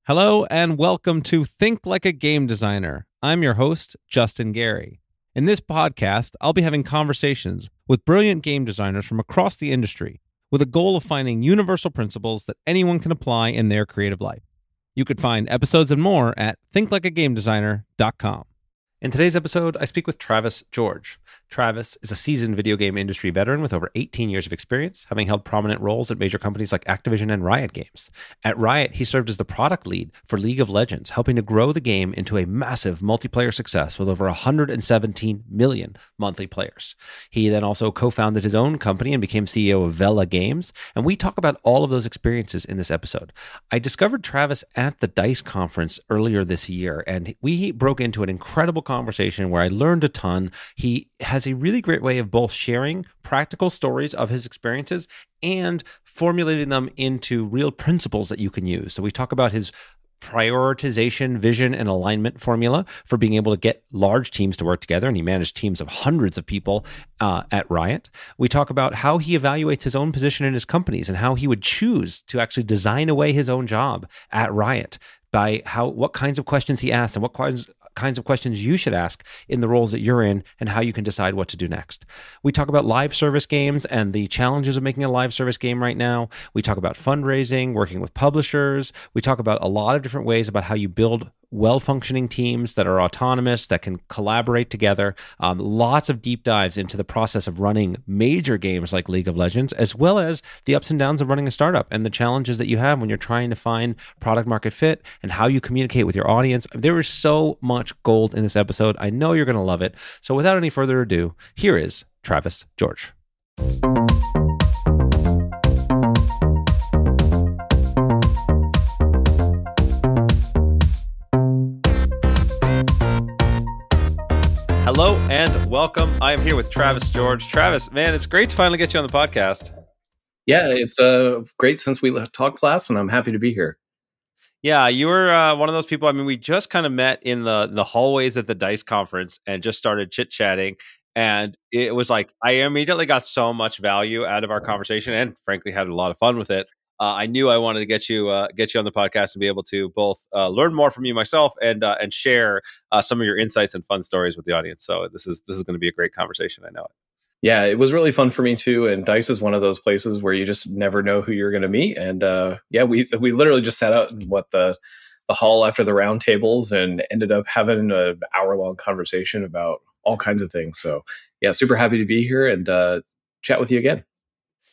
Hello and welcome to Think Like a Game Designer. I'm your host, Justin Gary. In this podcast, I'll be having conversations with brilliant game designers from across the industry with a goal of finding universal principles that anyone can apply in their creative life. You could find episodes and more at thinklikeagamedesigner.com. In today's episode, I speak with Travis George. Travis is a seasoned video game industry veteran with over 18 years of experience, having held prominent roles at major companies like Activision and Riot Games. At Riot, he served as the product lead for League of Legends, helping to grow the game into a massive multiplayer success with over 117 million monthly players. He then also co-founded his own company and became CEO of Vela Games, and we talk about all of those experiences in this episode. I discovered Travis at the DICE conference earlier this year, and we broke into an incredible conversation where I learned a ton. He has a really great way of both sharing practical stories of his experiences and formulating them into real principles that you can use. So we talk about his prioritization, vision, and alignment formula for being able to get large teams to work together, and he managed teams of hundreds of people at Riot. We talk about how he evaluates his own position in his companies and how he would choose to actually design away his own job at Riot by what kinds of questions he asks and what kinds of questions you should ask in the roles that you're in and how you can decide what to do next. We talk about live service games and the challenges of making a live service game right now. We talk about fundraising, working with publishers. We talk about a lot of different ways about how you build well-functioning teams that are autonomous, that can collaborate together. Lots of deep dives into the process of running major games like League of Legends, as well as the ups and downs of running a startup and the challenges that you have when you're trying to find product market fit and how you communicate with your audience. There is so much gold in this episode. I know you're going to love it. So without any further ado, here is Travis George. Hello and welcome. I am here with Travis George. Travis, man, it's great to finally get you on the podcast. Yeah, it's great since we talked last, and I'm happy to be here. Yeah, you were one of those people. I mean, we just kind of met in the hallways at the DICE conference and just started chit-chatting. And it was like, I immediately got so much value out of our conversation and frankly had a lot of fun with it. I knew I wanted to get you on the podcast and be able to both learn more from you myself and share some of your insights and fun stories with the audience. So this is going to be a great conversation. I know it. Yeah, it was really fun for me too. And DICE is one of those places where you just never know who you're going to meet. And we literally just sat out in the hall after the round tables and ended up having an hour-long conversation about all kinds of things. So yeah, super happy to be here and chat with you again.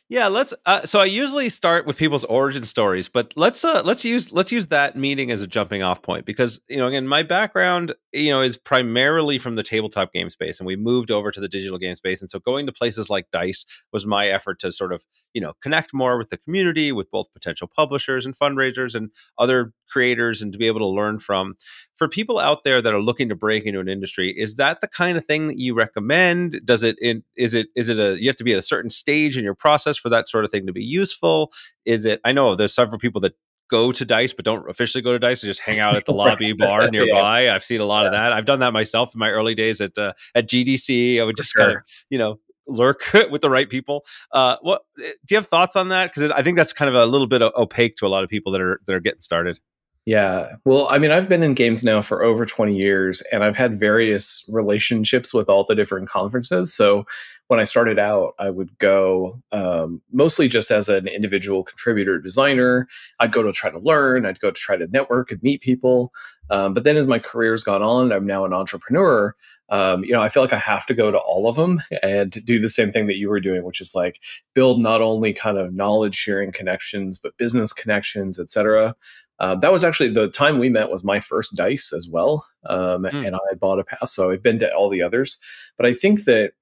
Yeah, let's. So I usually start with people's origin stories, but let's use that meeting as a jumping off point because again, my background is primarily from the tabletop game space, and we moved over to the digital game space, and so going to places like DICE was my effort to sort of connect more with the community, with both potential publishers and fundraisers and other creators, and to be able to learn from. For people out there that are looking to break into an industry, is that the kind of thing that you recommend? Is it you have to be at a certain stage in your process for that sort of thing to be useful? I know there's several people that go to DICE but don't officially go to DICE, they just hang out at the lobby bar nearby. Yeah. I've seen a lot of that. I've done that myself in my early days at GDC. I would just kind of lurk with the right people. What do you have thoughts on that? Because I think that's kind of a little bit opaque to a lot of people that are getting started. Yeah. Well, I mean, I've been in games now for over 20 years, and I've had various relationships with all the different conferences. So when I started out, I would go mostly just as an individual contributor designer. I'd go to try to learn. I'd go to try to network and meet people. But then as my career's gone on, I'm now an entrepreneur. I feel like I have to go to all of them and do the same thing that you were doing, which is like build not only kind of knowledge sharing connections, but business connections, et cetera. That was actually the time we met was my first DICE as well. And I bought a pass. So I've been to all the others, but I think that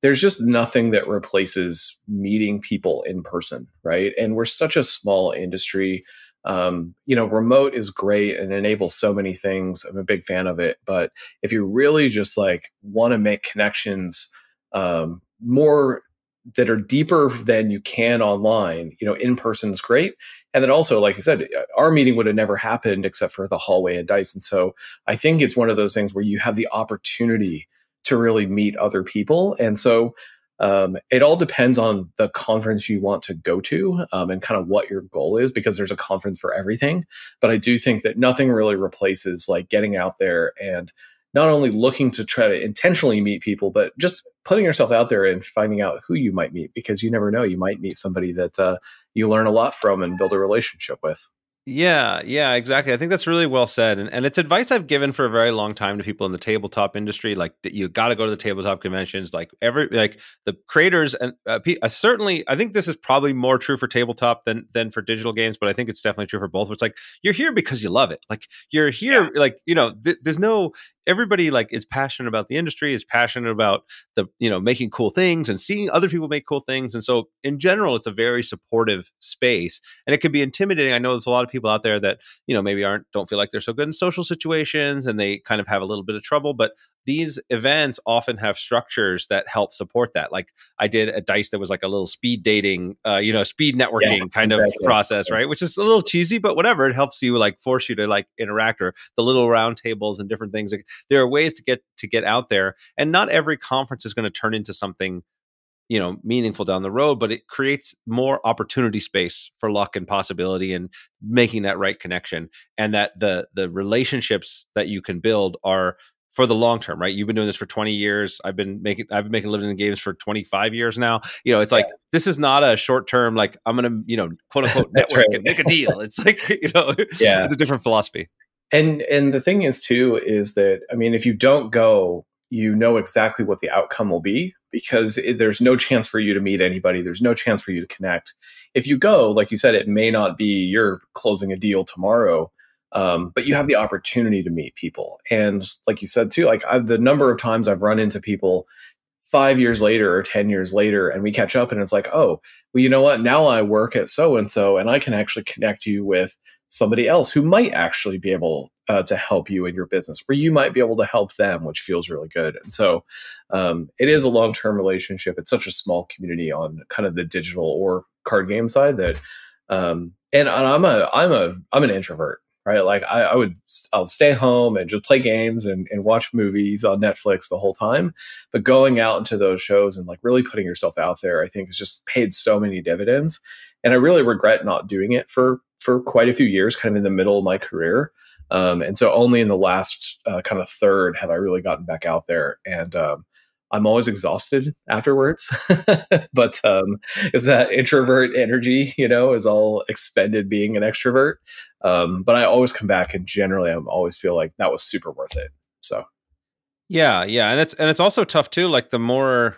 there's just nothing that replaces meeting people in person. Right. And we're such a small industry. Remote is great and enables so many things. I'm a big fan of it. But if you really just want to make connections, more that are deeper than you can online, in person is great. And then also, like I said, our meeting would have never happened except for the hallway at DICE. And so I think it's one of those things where you have the opportunity to really meet other people. And so It all depends on the conference you want to go to, and kind of what your goal is, because there's a conference for everything. But I do think that nothing really replaces like getting out there and not only looking to try to intentionally meet people, but just putting yourself out there and finding out who you might meet, because you never know, you might meet somebody that you learn a lot from and build a relationship with. Yeah, exactly. I think that's really well said, and it's advice I've given for a very long time to people in the tabletop industry. Like that you got to go to the tabletop conventions. Like the creators and certainly, I think this is probably more true for tabletop than for digital games, but I think it's definitely true for both. It's like you're here because you love it. Like you're here, like there's no everybody like is passionate about the industry, is passionate about the making cool things and seeing other people make cool things, and so in general, it's a very supportive space, and it can be intimidating. I know there's a lot of people out there that maybe don't feel like they're so good in social situations, and they kind of have a little bit of trouble, but these events often have structures that help support that. Like I did a dice that was like a little speed dating, speed networking kind of process, right? Which is a little cheesy, but whatever. It helps you like force you to like interact, or the little round tables and different things. Like, there are ways to get out there, and not every conference is going to turn into something meaningful down the road, but it creates more opportunity space for luck and possibility and making that right connection, and that the relationships that you can build are for the long term, right? You've been doing this for 20 years. I've been making a living in games for 25 years now. It's like, this is not a short term, like I'm going to, quote unquote, network and make a deal. It's like, it's a different philosophy. And the thing is too, is that, I mean, if you don't go, you know exactly what the outcome will be, because there's no chance for you to meet anybody. There's no chance for you to connect. If you go, like you said, it may not be you're closing a deal tomorrow, but you have the opportunity to meet people. And like you said too, like the number of times I've run into people 5 years later or 10 years later, and we catch up and it's like, oh, well, you know what? Now I work at so-and-so, and I can actually connect you with somebody else who might actually be able to help you in your business, or you might be able to help them, which feels really good. And so it is a long-term relationship. It's such a small community on kind of the digital or card game side that, and I'm an introvert, right? Like I'll stay home and just play games and watch movies on Netflix the whole time. But going out into those shows and like really putting yourself out there, I think has just paid so many dividends. And I really regret not doing it for quite a few years, kind of in the middle of my career. And so only in the last kind of third have I really gotten back out there. And I'm always exhausted afterwards. But is that introvert energy, is all expended being an extrovert. But I always come back, and generally I always feel like that was super worth it. So yeah. And it's also tough too. Like the more,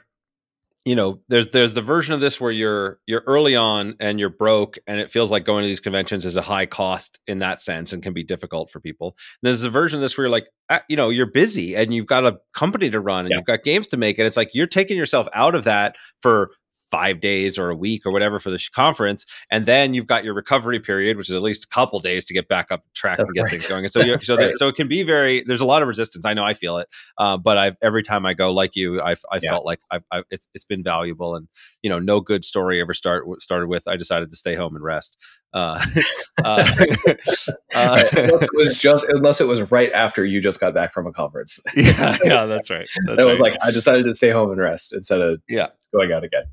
there's the version of this where you're early on and you're broke, and it feels like going to these conventions is a high cost in that sense and can be difficult for people. And there's a version of this where you're like, you're busy and you've got a company to run and you've got games to make. And it's like, you're taking yourself out of that for 5 days or a week or whatever for the conference. And then you've got your recovery period, which is at least a couple days to get back up track and get things going. And so, so it can be there's a lot of resistance. I know I feel it. But every time I go, like you, I felt like it's been valuable, and, no good story ever started with, I decided to stay home and rest. Unless it was right after you just got back from a conference. Yeah, that's right. It was like, I decided to stay home and rest instead of going out again.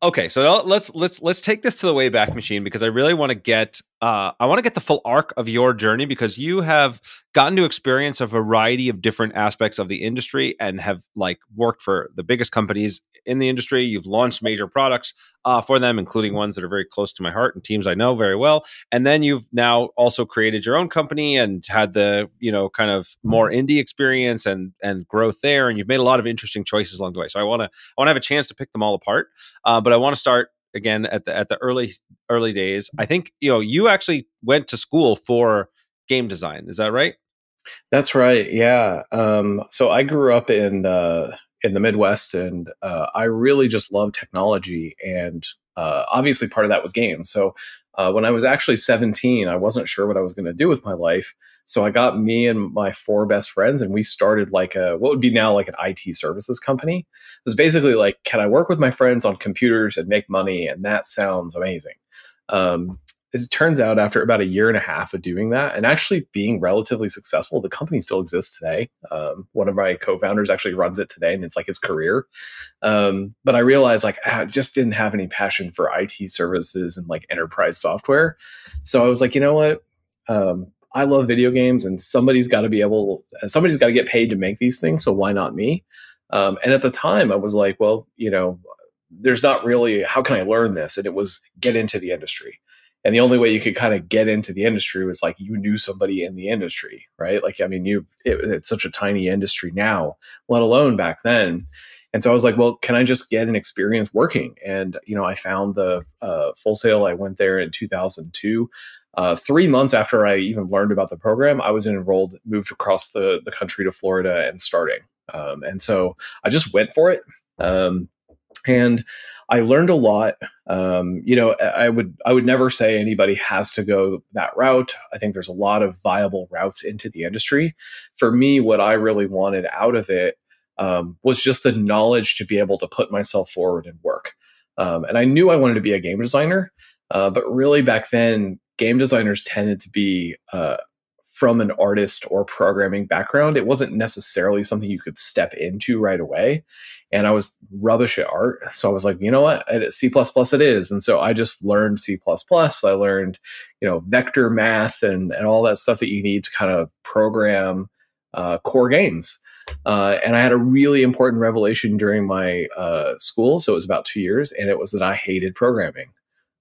Okay, so let's take this to the Wayback Machine, because I really want to get the full arc of your journey, because you have gotten to experience a variety of different aspects of the industry and have like worked for the biggest companies in the industry. You've launched major products for them, including ones that are very close to my heart and teams I know very well. And then you've now also created your own company and had the kind of more indie experience and growth there. And you've made a lot of interesting choices along the way. So I want to have a chance to pick them all apart. But I want to start again at the early days. I think you actually went to school for game design. Is that right? That's right. Yeah. So I grew up in the Midwest, and I really just love technology, and obviously part of that was games. So when I was actually 17, I wasn't sure what I was going to do with my life. So I got me and my 4 best friends, and we started like what would be now like an IT services company. It was basically like, can I work with my friends on computers and make money? And that sounds amazing. it turns out after about a year and a half of doing that and actually being relatively successful, the company still exists today. One of my co-founders actually runs it today, and it's like his career. But I realized like I just didn't have any passion for IT services and like enterprise software. So I was like, you know what? I love video games, and somebody's got to get paid to make these things. So why not me? And at the time, I was like, well, there's not really, how can I learn this? And it was get into the industry. And the only way you could kind of get into the industry was like you knew somebody in the industry, right? Like, I mean, it's such a tiny industry now, let alone back then. And so I was like, well, can I just get an experience working? And, I found the Full Sail. I went there in 2002. 3 months after I even learned about the program, I was enrolled, moved across the country to Florida and starting. And so I just went for it. And I learned a lot. I would never say anybody has to go that route. I think there's a lot of viable routes into the industry. For me, what I really wanted out of it was just the knowledge to be able to put myself forward and work. And I knew I wanted to be a game designer, but really back then, game designers tended to be from an artist or programming background. It wasn't necessarily something you could step into right away. And I was rubbish at art. So I was like, you know what? C++ it is. And so I just learned C++. I learned, vector math and all that stuff that you need to kind of program core games. And I had a really important revelation during my school. So it was about 2 years. And it was that I hated programming.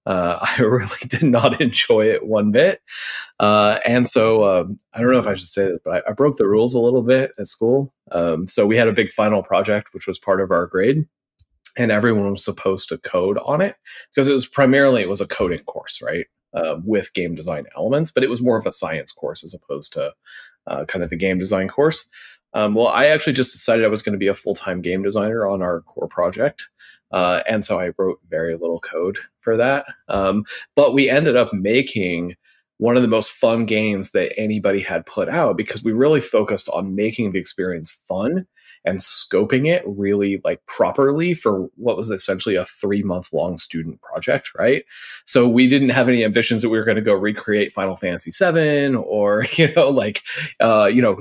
I really did not enjoy it one bit. And so I don't know if I should say this, but I broke the rules a little bit at school. So we had a big final project, which was part of our grade, and everyone was supposed to code on it because it was a coding course, right? With game design elements, but it was more of a science course as opposed to kind of the game design course. Well, I actually just decided I was going to be a full-time game designer on our core project. And so I wrote very little code for that. But we ended up making one of the most fun games that anybody had put out because we really focused on making the experience fun and scoping it really like properly for what was essentially a 3-month long student project, right? So we didn't have any ambitions that we were going to go recreate Final Fantasy VII or,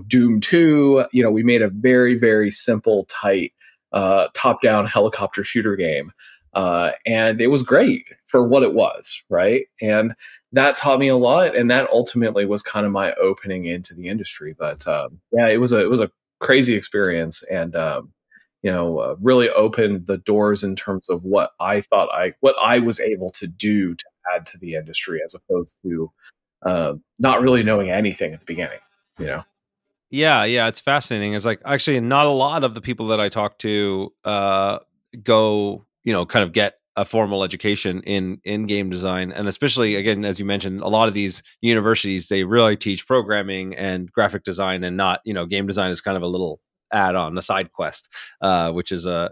Doom 2. We made a very, very simple, tight, top-down helicopter shooter game. And it was great for what it was, right? And that taught me a lot. And that ultimately was kind of my opening into the industry. But it was a crazy experience and, really opened the doors in terms of what I was able to do to add to the industry as opposed to not really knowing anything at the beginning, Yeah, it's fascinating. It's like actually not a lot of the people that I talk to go, kind of get a formal education in game design, and especially again, as you mentioned, a lot of these universities they really teach programming and graphic design, and not game design is kind of a little add-on, a side quest, which is there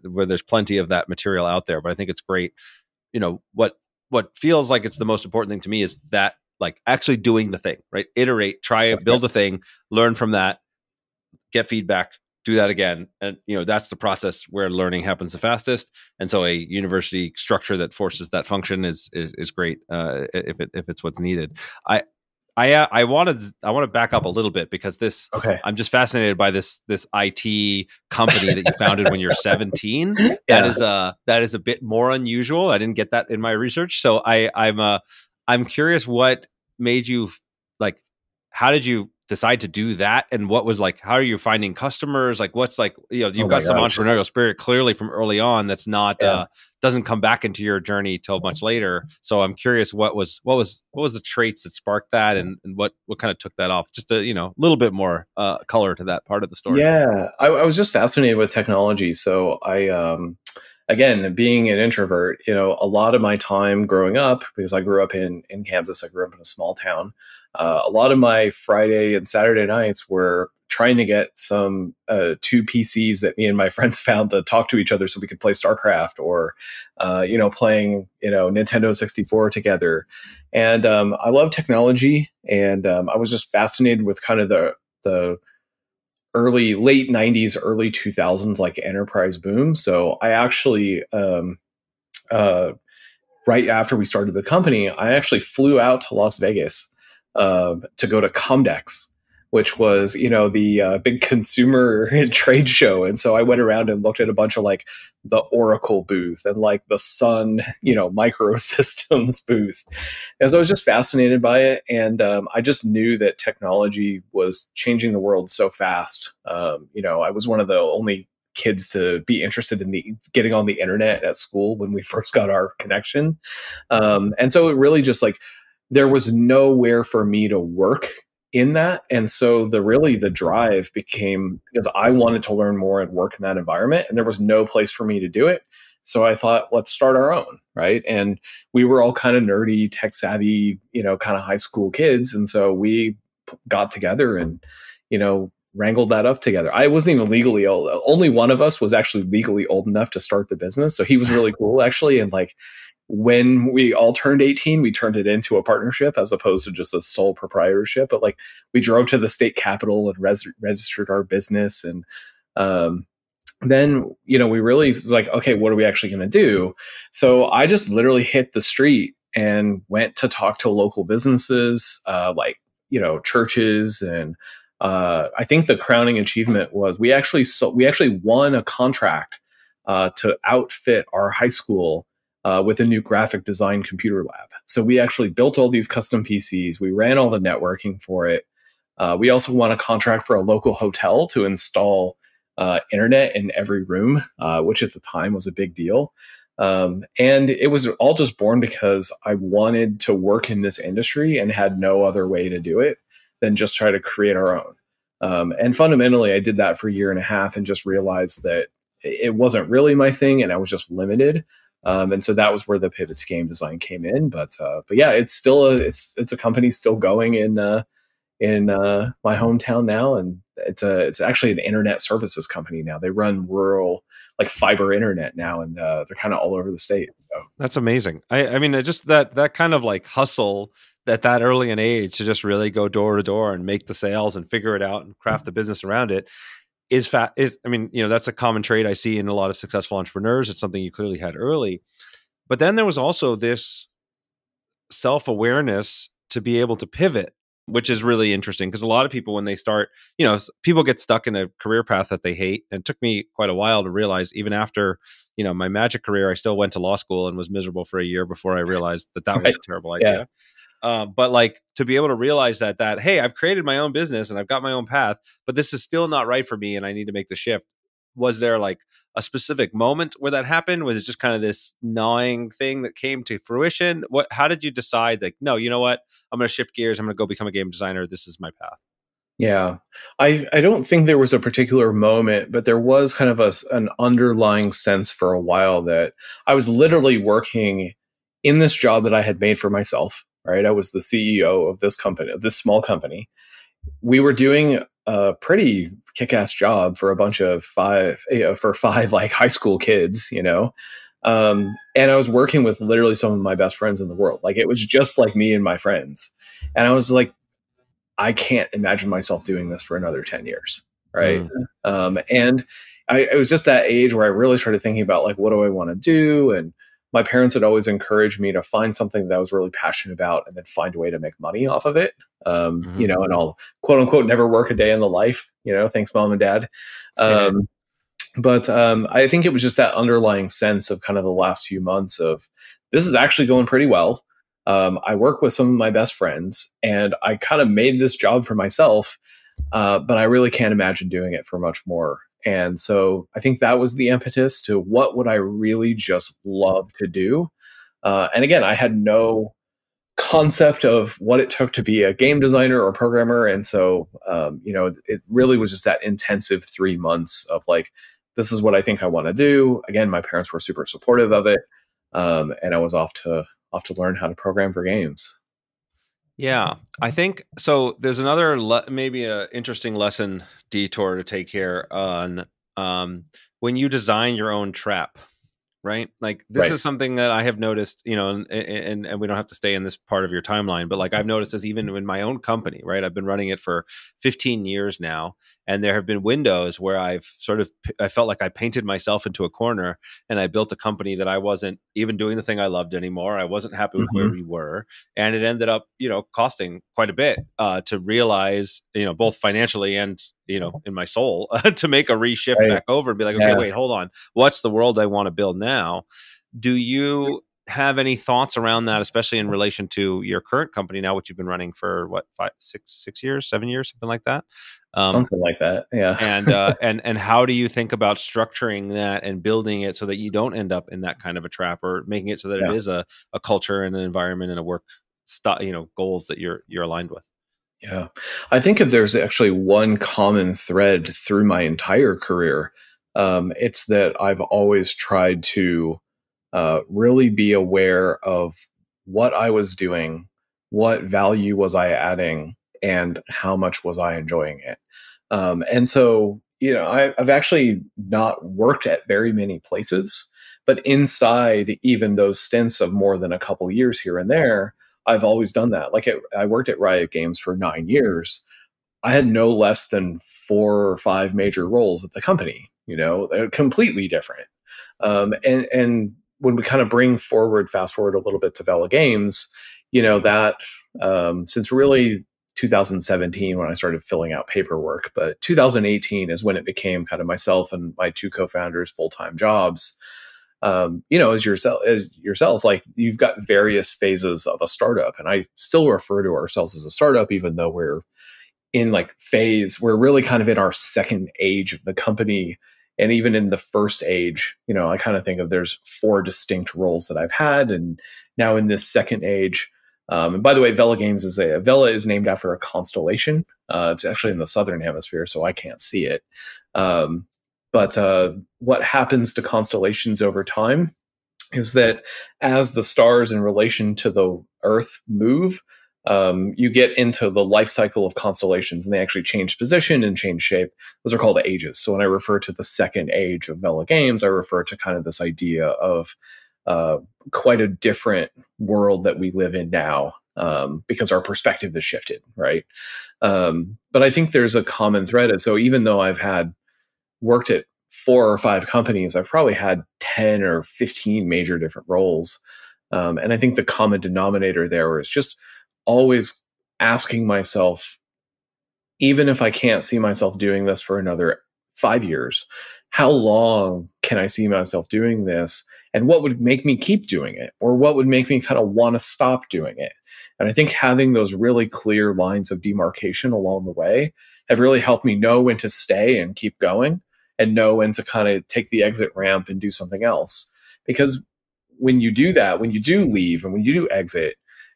where there's plenty of that material out there. But I think it's great. What feels like it's the most important thing to me is that like actually doing the thing, right? Iterate, try it, build a thing, learn from that, get feedback, do that again. And, that's the process where learning happens the fastest. And so a university structure that forces that function is great if it's what's needed. I want to back up a little bit because Okay. I'm just fascinated by this IT company that you founded when you're 17. Yeah. That is a bit more unusual. I didn't get that in my research. So I'm curious what made you like, how did you decide to do that? And what was like, how are you finding customers? Like, what's like, you've got some entrepreneurial spirit clearly from early on. That's not, doesn't come back into your journey till much later. So I'm curious, what was the traits that sparked that and what kind of took that off? Just a, little bit more color to that part of the story. Yeah. I was just fascinated with technology. So again, being an introvert, a lot of my time growing up, because I grew up in Kansas, I grew up in a small town. A lot of my Friday and Saturday nights were trying to get some 2 PCs that me and my friends found to talk to each other so we could play StarCraft or, playing, Nintendo 64 together. And I love technology. And I was just fascinated with kind of the late 90s, early 2000s, like enterprise boom. So I actually right after we started the company, I actually flew out to Las Vegas to go to Comdex, which was, the big consumer trade show. And so I went around and looked at a bunch of like the Oracle booth and like the Sun, microsystems booth. And so I was just fascinated by it. And I just knew that technology was changing the world so fast. I was one of the only kids to be interested in getting on the internet at school when we first got our connection. And so it really just like, there was nowhere for me to work in that. And so the drive became because I wanted to learn more and work in that environment, and there was no place for me to do it. So I thought, let's start our own. Right. And we were all kind of nerdy, tech savvy, kind of high school kids. And so we got together and, wrangled that up together. I wasn't even legally old. Only one of us was actually legally old enough to start the business. So he was really cool, actually. And like, when we all turned 18, we turned it into a partnership as opposed to just a sole proprietorship. But like, we drove to the state capitol and registered our business. And then, we really like, okay, what are we actually going to do? So I just literally hit the street and went to talk to local businesses, churches. And I think the crowning achievement was we actually won a contract to outfit our high school with a new graphic design computer lab. So we actually built all these custom PCs. We ran all the networking for it. We also won a contract for a local hotel to install internet in every room, which at the time was a big deal. And it was all just born because I wanted to work in this industry and had no other way to do it than just try to create our own. And fundamentally, I did that for a year and a half and just realized that it wasn't really my thing and I was just limited. And so that was where the pivot to game design came in. But yeah, it's still it's a company still going in my hometown now, and it's actually an internet services company now. They run rural like fiber internet now, and they're kind of all over the state. So that's amazing. I mean, just that kind of like hustle that early an age to just really go door to door and make the sales and figure it out and craft the business around it that's a common trait I see in a lot of successful entrepreneurs. It's something you clearly had early, but then there was also this self-awareness to be able to pivot, which is really interesting because a lot of people, when they start, people get stuck in a career path that they hate. And it took me quite a while to realize, even after, my magic career, I still went to law school and was miserable for a year before I realized that was a terrible idea. Yeah. But like to be able to realize that, hey, I've created my own business and I've got my own path, but this is still not right for me and I need to make the shift. Was there like a specific moment where that happened? Was it just kind of this gnawing thing that came to fruition? How did you decide like, no, you know what? I'm going to shift gears. I'm going to go become a game designer. This is my path. Yeah. I don't think there was a particular moment, but there was kind of an underlying sense for a while that I was literally working in this job that I had made for myself. Right. I was the CEO of this company, of this small company. We were doing a pretty kick-ass job for a bunch of five like high school kids, and I was working with literally some of my best friends in the world. Like it was just like me and my friends. And I was like, I can't imagine myself doing this for another 10 years. Right. And it was just that age where I really started thinking about like, what do I want to do? And my parents had always encouraged me to find something that I was really passionate about and then find a way to make money off of it. And I'll quote unquote, never work a day in the life, thanks mom and dad. But I think it was just that underlying sense of kind of the last few months of this is actually going pretty well. I work with some of my best friends and I kind of made this job for myself. But I really can't imagine doing it for much more. And so I think that was the impetus to what would I really just love to do. And again, I had no concept of what it took to be a game designer or programmer. And so, it really was just that intensive 3 months of like, this is what I think I want to do. Again, my parents were super supportive of it. And I was off to learn how to program for games. Yeah, I think so. There's another maybe a interesting lesson detour to take here on when you design your own trap. right? Like this Right. is something that I have noticed, and we don't have to stay in this part of your timeline, but like I've noticed this even in my own company, right? I've been running it for 15 years now, and there have been windows where I felt like I painted myself into a corner, and I built a company that I wasn't even doing the thing I loved anymore. I wasn't happy with where Hmm. we were, and it ended up, costing quite a bit to realize, both financially and in my soul, to make a reshift Right. back over and be like, okay, Yeah. wait, hold on, what's the world I want to build now? Do you have any thoughts around that, especially in relation to your current company now, which you've been running for what, 6 years, 7 years, something like that? Um, Something like that. Yeah. and how do you think about structuring that and building it so that you don't end up in that kind of a trap, or making it so that it Yeah. is a culture and an environment and a work goals that you're aligned with? Yeah. I think if there's actually one common thread through my entire career, it's that I've always tried to really be aware of what I was doing, what value was I adding, and how much was I enjoying it. And so, I've actually not worked at very many places, but inside even those stints of more than a couple years here and there, I've always done that. I worked at Riot Games for 9 years. I had no less than 4 or 5 major roles at the company. They're completely different. And when we kind of fast forward a little bit to Vela Games, that since really 2017 when I started filling out paperwork, but 2018 is when it became kind of myself and my two co-founders full-time jobs. As yourself, like you've got various phases of a startup, and I still refer to ourselves as a startup, even though we're in we're really kind of in our second age of the company. And even in the first age, I kind of think of there's 4 distinct roles that I've had. And now in this second age, and by the way, Vela is named after a constellation. It's actually in the southern hemisphere, so I can't see it. But what happens to constellations over time is that as the stars in relation to the Earth move, you get into the life cycle of constellations, and they actually change position and change shape. Those are called ages. So when I refer to the second age of Vela Games, I refer to kind of this idea of quite a different world that we live in now, because our perspective has shifted, right? But I think there's a common thread. And so even though I've had worked at 4 or 5 companies, I've probably had 10 or 15 major different roles. And I think the common denominator there is just always asking myself, even if I can't see myself doing this for another 5 years, how long can I see myself doing this? And what would make me keep doing it? Or what would make me kind of want to stop doing it? And I think having those really clear lines of demarcation along the way have really helped me know when to stay and keep going, and know when to kind of take the exit ramp and do something else. Because when you do that, when you do leave and when you do exit,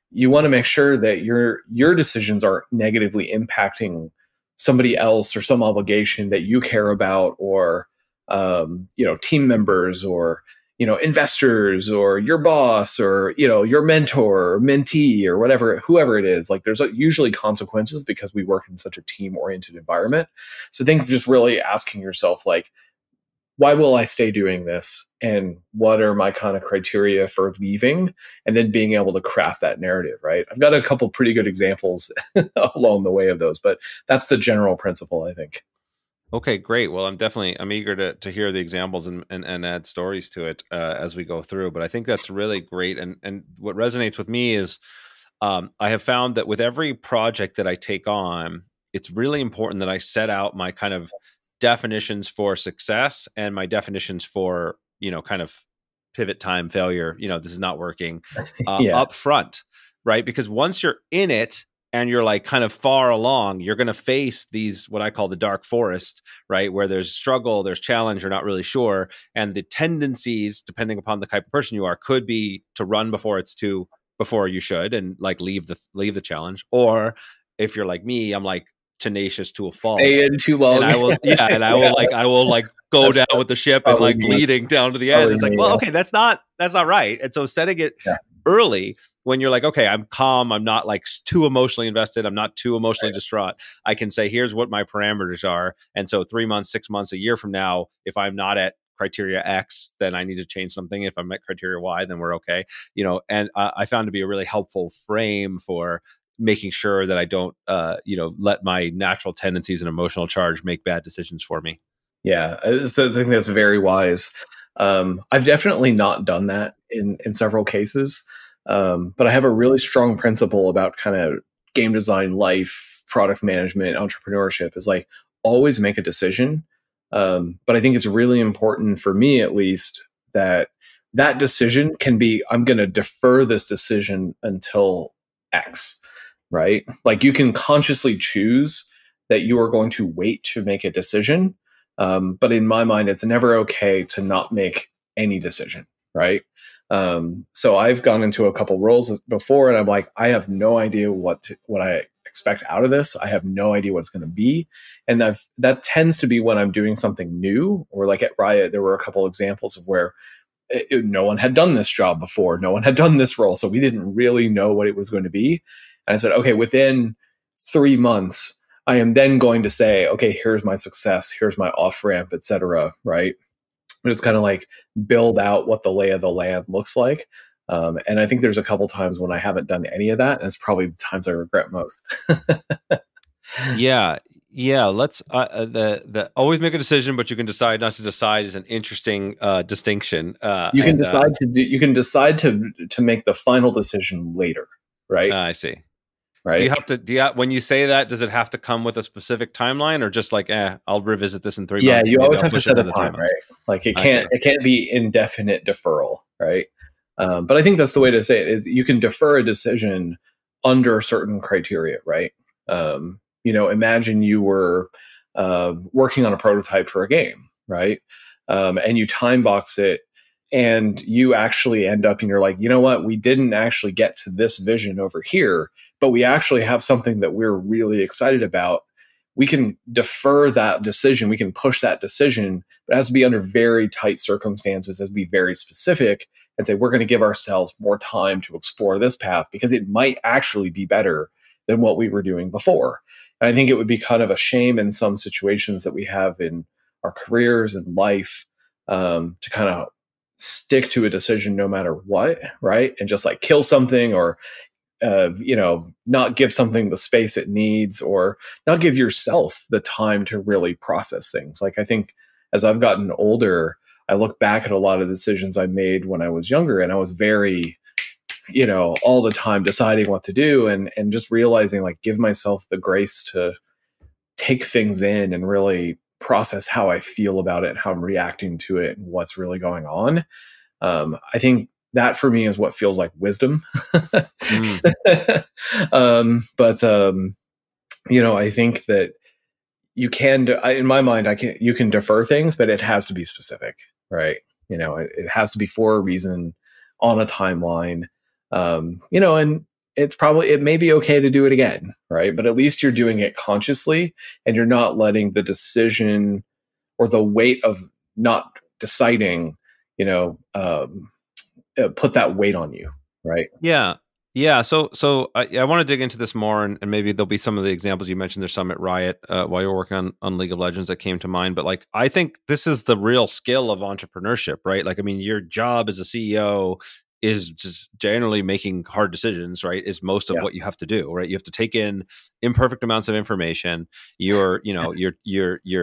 you want to make sure that your decisions aren't negatively impacting somebody else or some obligation that you care about, or team members, or investors, or your boss, or your mentor or mentee, or whoever it is. Like there's usually consequences because we work in such a team oriented environment. So I think just really asking yourself, like, why will I stay doing this? And what are my kind of criteria for leaving? And then being able to craft that narrative, right? I've got a couple pretty good examples along the way of those, but that's the general principle, I think. Okay, great. Well, I'm eager to hear the examples and add stories to it as we go through. But I think that's really great. And what resonates with me is I have found that with every project that I take on, it's really important that I set out my kind of definitions for success and my definitions for, kind of pivot time, failure, this is not working, Yeah. up front, right? Because once you're in it and you're like kind of far along, you're going to face these, what I call the dark forest, right? Where there's struggle, there's challenge, you're not really sure. And the tendencies, depending upon the type of person you are, could be to run before you should, and like leave the challenge. Or if you're like me, I'm like tenacious to a fault, Stay in too long. and I will like go That's down with the ship and probably like me. bleeding down to the end. Probably It's like, me. well, Yeah. okay, that's not right. And so setting it early, when you're like, okay, I'm calm, I'm not like too emotionally invested, I'm not too emotionally distraught, I can say, here's what my parameters are. And so 3 months, 6 months, a year from now, if I'm not at criteria X, then I need to change something. If I met criteria Y, then we're okay. And I found to be a really helpful frame for making sure that I don't, let my natural tendencies and emotional charge make bad decisions for me. Yeah, so I think that's very wise. I've definitely not done that in several cases, but I have a really strong principle about kind of game design, life, product management, entrepreneurship is like always make a decision. But I think it's really important for me, at least, that that decision can be, I'm going to defer this decision until X, right? Like you can consciously choose that you are going to wait to make a decision. But in my mind, it's never okay to not make any decision, right? So I've gone into a couple roles before, and I'm like, I have no idea what I expect out of this. I have no idea what it's going to be, and that tends to be when I'm doing something new. Or like at Riot, there were a couple examples of where no one had done this job before, no one had done this role, so we didn't really know what it was going to be. And I said, okay, within 3 months, I am then going to say, okay, here's my success, here's my off ramp, etc. Right? But it's kind of like build out what the lay of the land looks like. And I think there's a couple times when I haven't done any of that, and it's probably the times I regret most. Yeah. Let's the always make a decision, but you can decide not to decide is an interesting distinction. You can decide to make the final decision later, right? I see. Right. Do you have to, when you say that, does it have to come with a specific timeline, or just like, I'll revisit this in 3 months? Yeah, you always have to set a time, right? Like it can't be indefinite deferral, right? But I think that's the way to say it is you can defer a decision under certain criteria, right? Imagine you were working on a prototype for a game, right? And you time box it, and you actually end up and you're like, you know what? We didn't actually get to this vision over here, but we actually have something that we're really excited about. We can defer that decision. We can push that decision, but it has to be under very tight circumstances. It has to be very specific and say, we're going to give ourselves more time to explore this path because it might actually be better than what we were doing before. And I think it would be kind of a shame in some situations that we have in our careers and life to kind of stick to a decision no matter what, right? And just like kill something or, not give something the space it needs or not give yourself the time to really process things. Like I think as I've gotten older, I look back at a lot of decisions I made when I was younger, and I was very, all the time deciding what to do and just realizing like give myself the grace to take things in and really process how I feel about it and how I'm reacting to it and what's really going on. I think that for me is what feels like wisdom. I think that you can, in my mind, you can defer things, but it has to be specific, right? It has to be for a reason on a timeline, and it may be okay to do it again, right? But at least you're doing it consciously and you're not letting the decision or the weight of not deciding, put that weight on you, right? Yeah. So I want to dig into this more, and maybe there'll be some of the examples you mentioned. There's some at Riot while you're working on League of Legends that came to mind. But like, I think this is the real skill of entrepreneurship, right? Like, I mean, your job as a CEO is just generally making hard decisions, right? Is most of what you have to do, right? You have to take in imperfect amounts of information. You're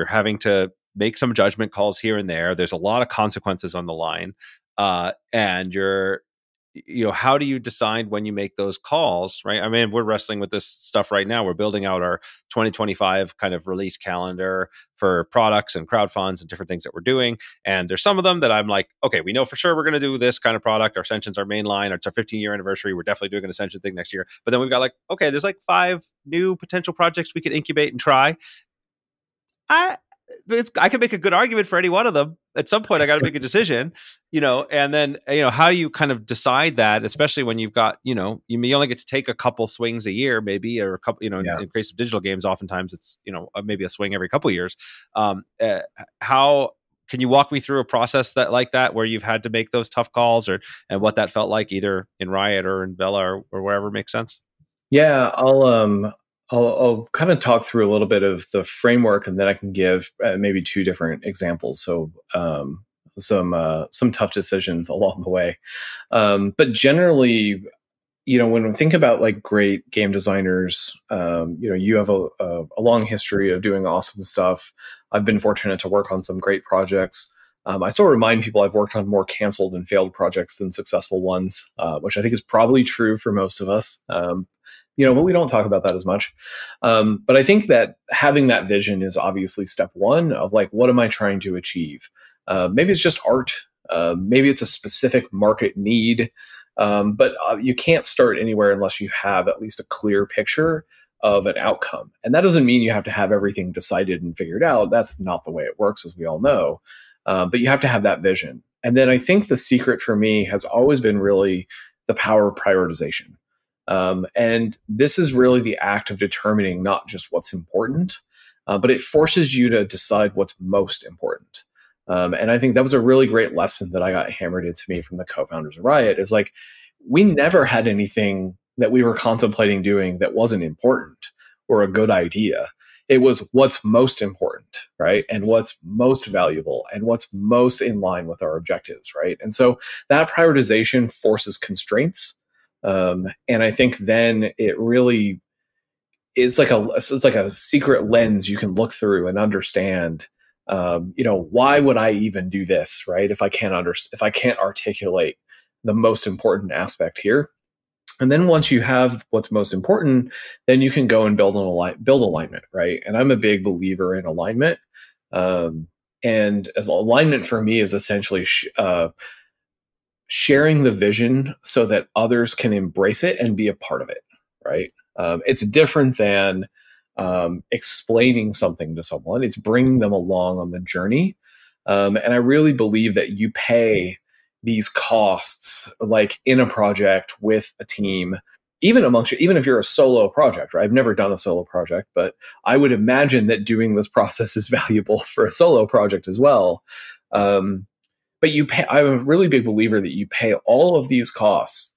having to make some judgment calls here and there. There's a lot of consequences on the line, and how do you decide when you make those calls, right? I mean, we're wrestling with this stuff right now. We're building out our 2025 kind of release calendar for products and crowd funds and different things that we're doing. And there's some of them that I'm like, okay, we know for sure we're going to do this kind of product. Our Ascension's our main line. It's our 15-year anniversary. We're definitely doing an Ascension thing next year. But then we've got like, okay, there's like 5 new potential projects we could incubate and try. I can make a good argument for any one of them. At some point, I got to make a decision, and then, how do you kind of decide that, especially when you've got, you only get to take a couple swings a year, maybe, or a couple, in case of digital games, oftentimes it's, maybe a swing every couple of years. How can you walk me through a process like that, where you've had to make those tough calls and what that felt like either in Riot or in Vela or wherever makes sense? Yeah, I'll kind of talk through a little bit of the framework, and then I can give maybe 2 different examples. So some tough decisions along the way. But generally, when we think about like great game designers, you have a long history of doing awesome stuff. I've been fortunate to work on some great projects. I still remind people I've worked on more canceled and failed projects than successful ones, which I think is probably true for most of us. But we don't talk about that as much. But I think that having that vision is obviously step one of like, what am I trying to achieve? Maybe it's just art. Maybe it's a specific market need. But you can't start anywhere unless you have at least a clear picture of an outcome. And that doesn't mean you have to have everything decided and figured out. That's not the way it works, as we all know. But you have to have that vision. And then I think the secret for me has always been really the power of prioritization. And this is really the act of determining not just what's important, but it forces you to decide what's most important. And I think that was a really great lesson that I got hammered into me from the co-founders of Riot is like, we never had anything that we were contemplating doing that wasn't important or a good idea. It was what's most important, right? And what's most valuable and what's most in line with our objectives, right? And so that prioritization forces constraints. And I think then it really is like a secret lens you can look through and understand, why would I even do this, right? If I can't articulate the most important aspect here. And then once you have what's most important, then you can go and build alignment, right? And I'm a big believer in alignment. And as alignment for me is essentially sharing the vision so that others can embrace it and be a part of it, right? It's different than explaining something to someone. It's bringing them along on the journey. And I really believe that you pay these costs like in a project with a team, even if you're a solo project, right? I've never done a solo project, but I would imagine that doing this process is valuable for a solo project as well. But I'm a really big believer that you pay all of these costs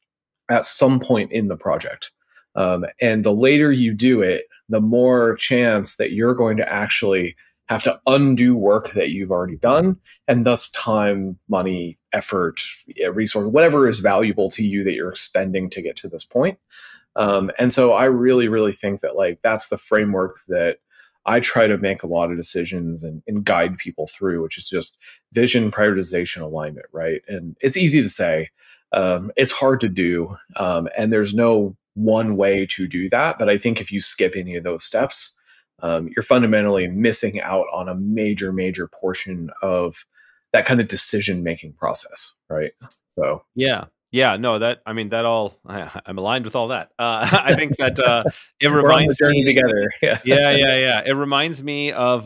at some point in the project. And the later you do it, the more chance that you're going to actually have to undo work that you've already done, and thus time, money, effort, resource, whatever is valuable to you that you're expending to get to this point. And so I really, really think that like that's the framework that I try to make a lot of decisions and guide people through, which is just vision, prioritization, alignment, right? And it's easy to say, it's hard to do, and there's no one way to do that. But I think if you skip any of those steps, you're fundamentally missing out on a major, major portion of that kind of decision-making process, right? So no, I'm aligned with all that. I think that it we're on the reminds journey me together. Yeah. It reminds me of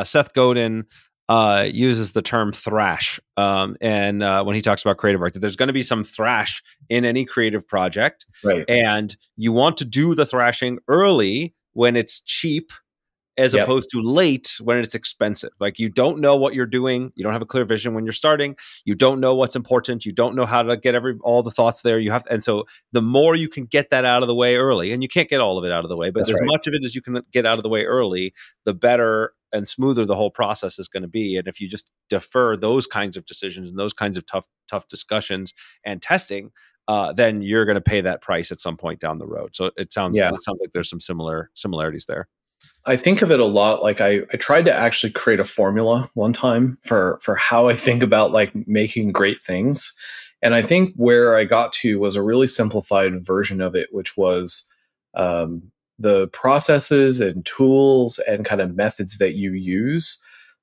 Seth Godin uses the term thrash, and when he talks about creative work, that there's going to be some thrash in any creative project, Right. and you want to do the thrashing early when it's cheap, as opposed to late when it's expensive. Like, you don't know what you're doing. You don't have a clear vision when you're starting. You don't know what's important. You don't know how to get all the thoughts there. And so the more you can get that out of the way early, and you can't get all of it out of the way, but as much of it as you can get out of the way early, the better and smoother the whole process is going to be. And if you just defer those kinds of decisions and those kinds of tough discussions and testing, then you're going to pay that price at some point down the road. So it sounds like there's some similarities there. I think of it a lot like I tried to actually create a formula one time for how I think about like making great things. And I think where I got to was a really simplified version of it, which was the processes and tools and kind of methods that you use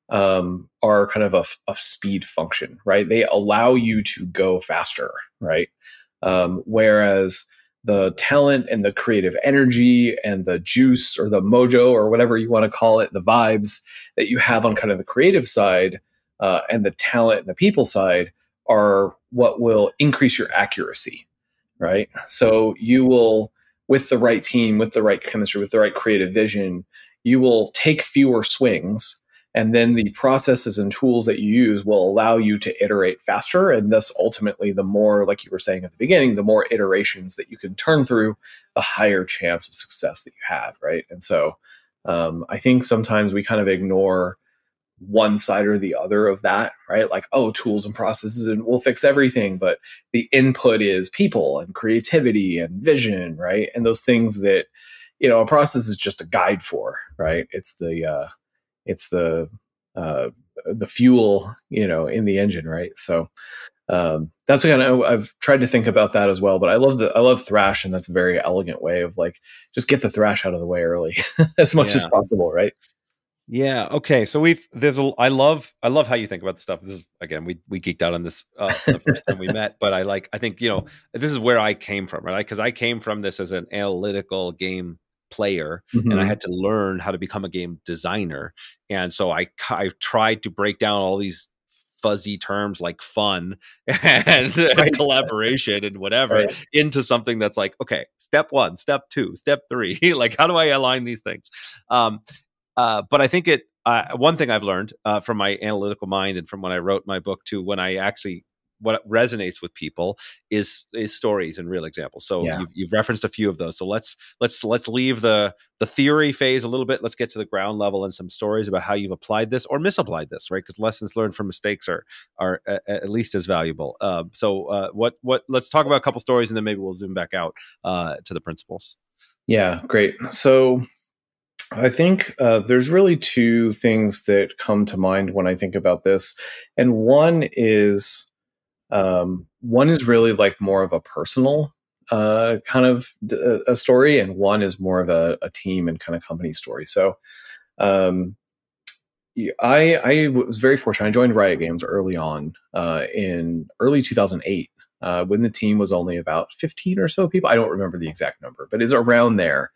are kind of a speed function, right? They allow you to go faster, right? Whereas the talent and the creative energy and the juice or the mojo or whatever you want to call it, the vibes that you have on kind of the creative side and the talent and the people side are what will increase your accuracy, right? So you will, with the right team, with the right chemistry, with the right creative vision, you will take fewer swings. And then the processes and tools that you use will allow you to iterate faster. And thus, ultimately, the more, like you were saying at the beginning, the more iterations that you can turn through, the higher chance of success that you have, right? And so I think sometimes we kind of ignore one side or the other of that, right? Like, oh, tools and processes and we'll fix everything, but the input is people and creativity and vision, right? And those things that, a process is just a guide for, right? It's the uh, the fuel, in the engine, right? So that's kind of, I've tried to think about that as well. But I love thrash, and that's a very elegant way of like just get the thrash out of the way early as much as possible, right? Yeah. Okay. So I love how you think about the stuff. This is, again, we geeked out on this from the first time we met, but I think, this is where I came from, right? Because I came from this as an analytical game player, and I had to learn how to become a game designer. And so I tried to break down all these fuzzy terms like fun and Right. collaboration and whatever Right. into something that's like, okay, step 1, step 2, step 3, like, how do I align these things? But I think one thing I've learned from my analytical mind and from when I wrote my book to when I actually, what resonates with people is stories and real examples. So you've referenced a few of those. So let's leave the theory phase a little bit. Let's get to the ground level and some stories about how you've applied this or misapplied this, right? Because lessons learned from mistakes are at least as valuable. So let's talk about a couple stories, and then maybe we'll zoom back out to the principles. Yeah, great. So I think there's really two things that come to mind when I think about this, and one is really like more of a personal kind of a story, and one is more of a team and kind of company story. So I was very fortunate. I joined Riot Games early on in early 2008 when the team was only about 15 or so people. I don't remember the exact number, but it's around there.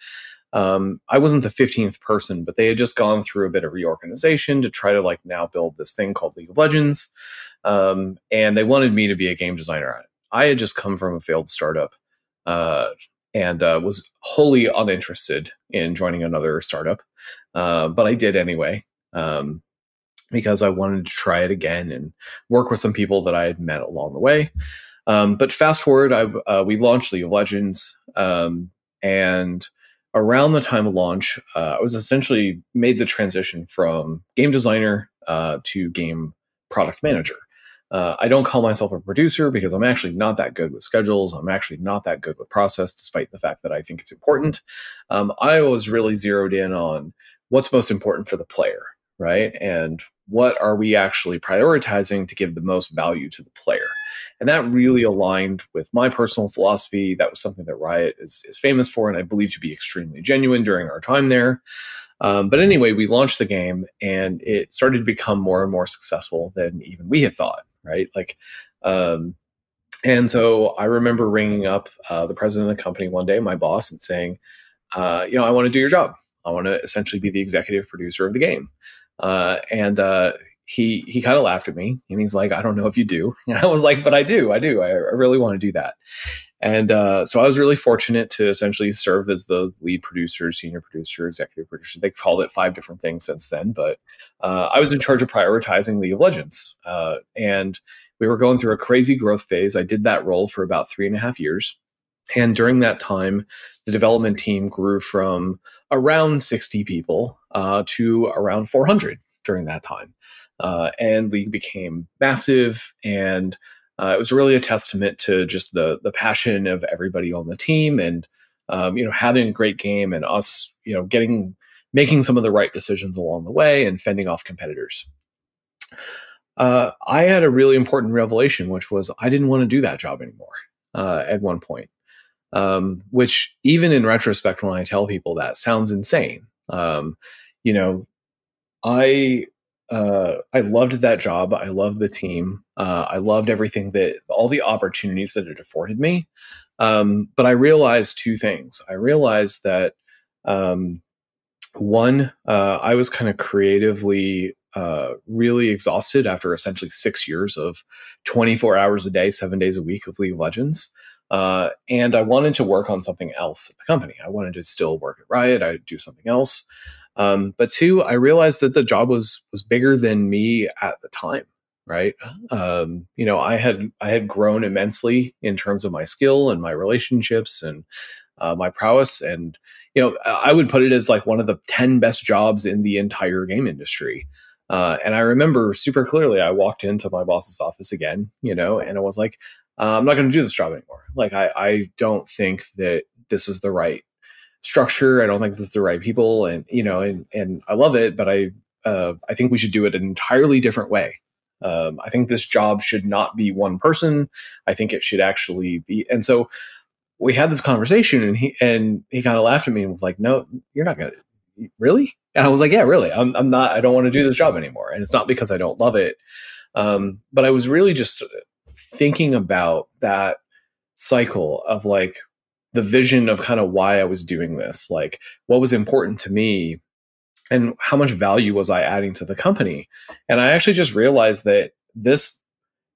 I wasn't the 15th person, but they had just gone through a bit of reorganization to try to like now build this thing called League of Legends. And they wanted me to be a game designer on it. I had just come from a failed startup and was wholly uninterested in joining another startup. But I did anyway, because I wanted to try it again and work with some people that I had met along the way. But fast forward, we launched League of Legends, and around the time of launch, I was essentially made the transition from game designer to game product manager. I don't call myself a producer because I'm actually not that good with schedules. I'm actually not that good with process, despite the fact that I think it's important. I was really zeroed in on what's most important for the player, right? And what are we actually prioritizing to give the most value to the player? And that really aligned with my personal philosophy. That was something that Riot is famous for, and I believe to be extremely genuine during our time there. But anyway, we launched the game, and it started to become more and more successful than even we had thought, right? And so I remember ringing up the president of the company one day, my boss, and saying, I want to do your job. I want to essentially be the executive producer of the game. And he kind of laughed at me, and he's like, I don't know if you do. And I was like, but I do. I really want to do that. And so I was really fortunate to essentially serve as the lead producer, senior producer, executive producer. They called it 5 different things since then. But I was in charge of prioritizing League of Legends. And we were going through a crazy growth phase. I did that role for about 3.5 years. And during that time, the development team grew from around 60 people to around 400 during that time. And League became massive, and it was really a testament to just the passion of everybody on the team, and having a great game, and us making some of the right decisions along the way and fending off competitors. I had a really important revelation, which was I didn't want to do that job anymore at one point. Which even in retrospect, when I tell people that, sounds insane. I loved that job. I loved the team. I loved everything all the opportunities that it afforded me. But I realized 2 things. I realized that one, I was kind of creatively really exhausted after essentially 6 years of 24 hours a day, 7 days a week of League of Legends. And I wanted to work on something else at the company. I wanted to still work at Riot. I'd do something else. But 2, I realized that the job was bigger than me at the time. Right. I had grown immensely in terms of my skill and my relationships and my prowess. And, I would put it as like one of the 10 best jobs in the entire game industry. And I remember super clearly, I walked into my boss's office again, and I was like, I'm not going to do this job anymore. Like, I don't think that this is the right structure. I don't think this is the right people. And, and I love it, but I think we should do it an entirely different way. I think this job should not be one person. I think it should actually be. And so we had this conversation, and he kind of laughed at me and was like, "No, you're not going to, really?" And I was like, "Yeah, really. I'm not. I don't want to do this job anymore." And it's not because I don't love it, but I was really just thinking about that cycle of like the vision of kind of why I was doing this, like what was important to me and how much value was I adding to the company. And I actually just realized that this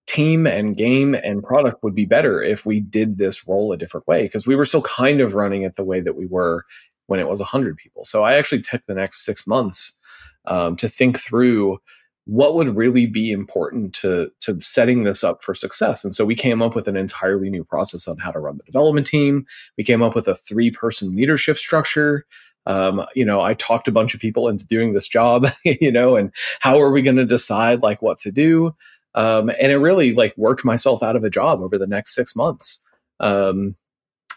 team and game and product would be better if we did this role a different way, because we were still kind of running it the way that we were when it was 100 people. So I actually took the next 6 months to think through what would really be important to setting this up for success. And so we came up with an entirely new process on how to run the development team. We came up with a 3-person leadership structure. I talked a bunch of people into doing this job, and how are we going to decide like what to do? And it really like worked myself out of a job over the next 6 months, and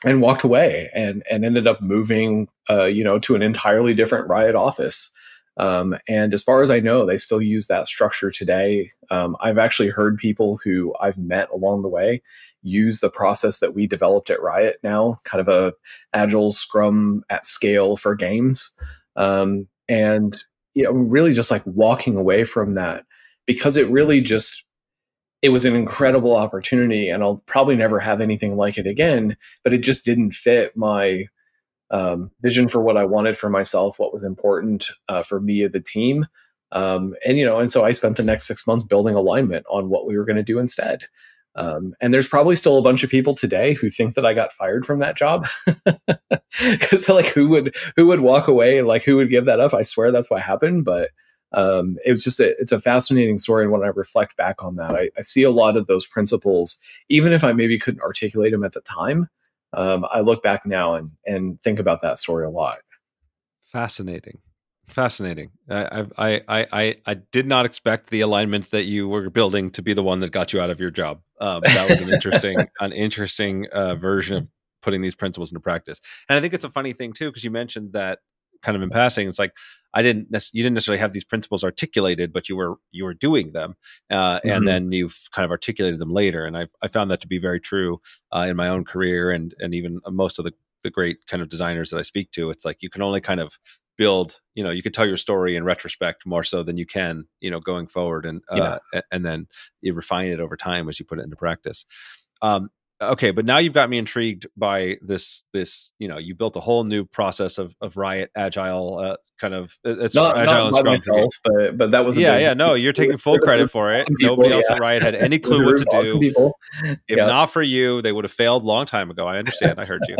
walked away and ended up moving, to an entirely different Riot office. And as far as I know, they still use that structure today. I've actually heard people who I've met along the way use the process that we developed at Riot now, kind of a agile scrum at scale for games. And, really just like walking away from that, because it really just, it was an incredible opportunity, and I'll probably never have anything like it again, but it just didn't fit my vision for what I wanted for myself, what was important for me and the team. And so I spent the next 6 months building alignment on what we were going to do instead. And there's probably still a bunch of people today who think that I got fired from that job, because like who would walk away and like who would give that up? I swear that's what happened. But it was just it's a fascinating story. And when I reflect back on that, I see a lot of those principles, even if I maybe couldn't articulate them at the time. I look back now and think about that story a lot. Fascinating. I did not expect the alignment that you were building to be the one that got you out of your job. That was an interesting version of putting these principles into practice. And I think it's a funny thing too, because you mentioned that kind of in passing. It's like you didn't necessarily have these principles articulated, but you were doing them, and then you've kind of articulated them later. And I found that to be very true in my own career, and even most of the great kind of designers that I speak to. It's like you can only kind of build, you could tell your story in retrospect more so than you can, going forward, and then you refine it over time as you put it into practice. Okay, but now you've got me intrigued by this. You built a whole new process of Riot Agile, kind of. It's not Agile and by Scrum. myself, but that was no, you're taking full credit for it. Nobody else at Riot had any clue what to do. If not for you, they would have failed a long time ago. I understand. I heard you.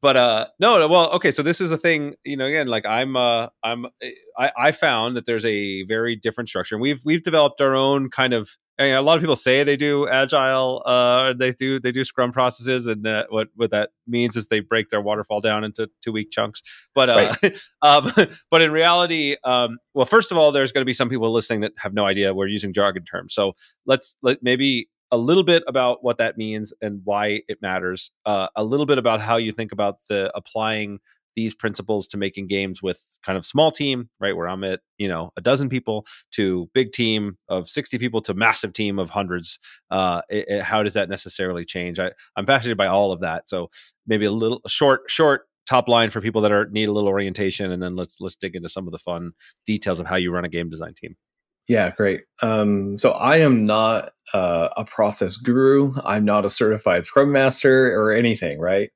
But no, well, okay. So this is a thing, again, like I found that there's a very different structure, and we've developed our own kind of. A lot of people say they do agile, they do Scrum processes, and what that means is they break their waterfall down into 2-week chunks. But right. But in reality, well, first of all, there's going to be some people listening that have no idea we're using jargon terms. So let maybe a little bit about what that means and why it matters. A little bit about how you think about the applying these principles to making games with kind of small team, right? Where I'm at, a dozen people, to big team of 60 people to massive team of hundreds. How does that necessarily change? I'm fascinated by all of that. So maybe a little short top line for people that need a little orientation, and then let's dig into some of the fun details of how you run a game design team. Yeah, great. So I am not a process guru. I'm not a certified Scrum Master or anything, right?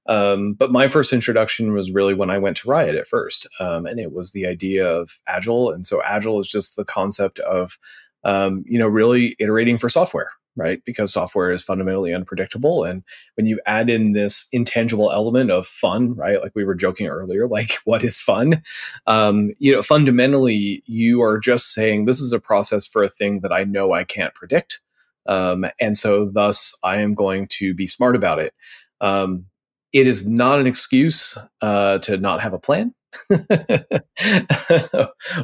But my first introduction was really when I went to Riot at first. And it was the idea of Agile. And so Agile is just the concept of, really iterating for software, right? Because software is fundamentally unpredictable. And when you add in this intangible element of fun, right? Like we were joking earlier, like what is fun? Fundamentally, you are just saying this is a process for a thing that I know I can't predict. And so thus I am going to be smart about it. It is not an excuse to not have a plan.